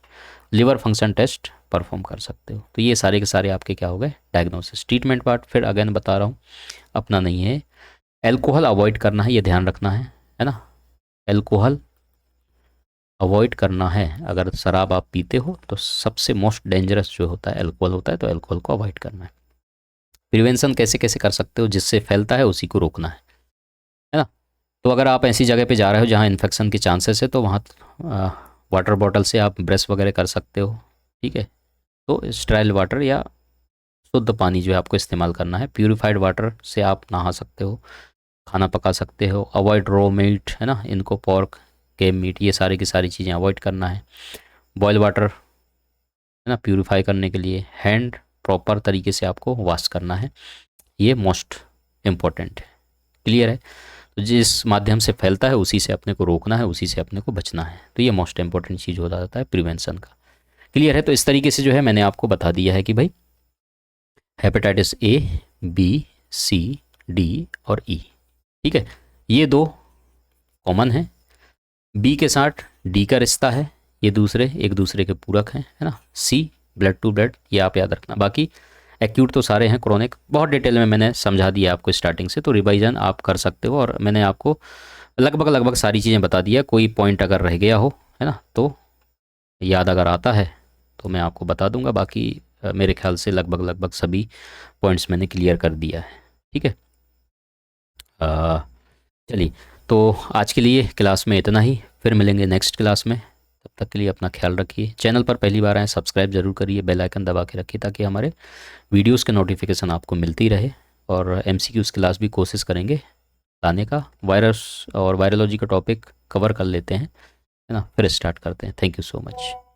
liver function test perform कर सकते हो। तो ये सारे के सारे आपके क्या हो गए? डायग्नोसिस। ट्रीटमेंट पार्ट फिर अगेन बता रहा हूँ, अपना नहीं है। एल्कोहल अवॉइड करना है, ये ध्यान रखना है ना। एल्कोहल अवॉइड करना है। अगर शराब आप पीते हो तो सबसे मोस्ट डेंजरस जो होता है एल्कोहल होता है, तो एल्कोहल को अवॉइड करना है। प्रिवेंशन कैसे कैसे कर सकते हो? जिससे फैलता है उसी को रोकना है ना। तो अगर आप ऐसी जगह पे जा रहे हो जहाँ इन्फेक्शन के चांसेस है, तो वहाँ वाटर बॉटल से आप ब्रश वगैरह कर सकते हो, ठीक है। तो स्टेराइल वाटर या शुद्ध पानी जो है आपको इस्तेमाल करना है। प्यूरिफाइड वाटर से आप नहा सकते हो, खाना पका सकते हो। अवॉइड रॉ मीट, है ना, इनको पोर्क, गेम मीट, ये सारी की सारी चीज़ें अवॉइड करना है। बॉयल वाटर, है ना, प्यूरिफाई करने के लिए। हैंड प्रॉपर तरीके से आपको वॉश करना है, ये मोस्ट इम्पॉर्टेंट है। क्लियर है? तो जिस माध्यम से फैलता है उसी से अपने को रोकना है, उसी से अपने को बचना है। तो ये मोस्ट इंपॉर्टेंट चीज़ हो जाता है प्रिवेंशन का। क्लियर है? तो इस तरीके से जो है मैंने आपको बता दिया है कि भाई hepatitis A, B, C, D और E, ठीक है, ये 2 कॉमन हैं। B के साथ D का रिश्ता है, ये दूसरे एक दूसरे के पूरक हैं, है ना। C ब्लड टू ब्लड, ये आप याद रखना। बाकी एक्यूट तो सारे हैं, क्रोनिक बहुत डिटेल में मैंने समझा दिया आपको स्टार्टिंग से, तो रिवाइजन आप कर सकते हो। और मैंने आपको लगभग सारी चीज़ें बता दिया। कोई पॉइंट अगर रह गया हो, है ना, तो याद अगर आता है तो मैं आपको बता दूंगा। बाकी मेरे ख्याल से लगभग सभी पॉइंट्स मैंने क्लियर कर दिया है, ठीक है। चलिए, तो आज के लिए क्लास में इतना ही, फिर मिलेंगे नेक्स्ट क्लास में। तब तक के लिए अपना ख्याल रखिए। चैनल पर पहली बार आए सब्सक्राइब जरूर करिए, बेल आइकन दबा के रखिए ताकि हमारे वीडियोस के नोटिफिकेशन आपको मिलती रहे। और MCQs क्लास भी कोशिश करेंगे लाने का, वायरस और वायरोलॉजी का टॉपिक कवर कर लेते हैं, है ना, फिर स्टार्ट करते हैं। Thank you so much.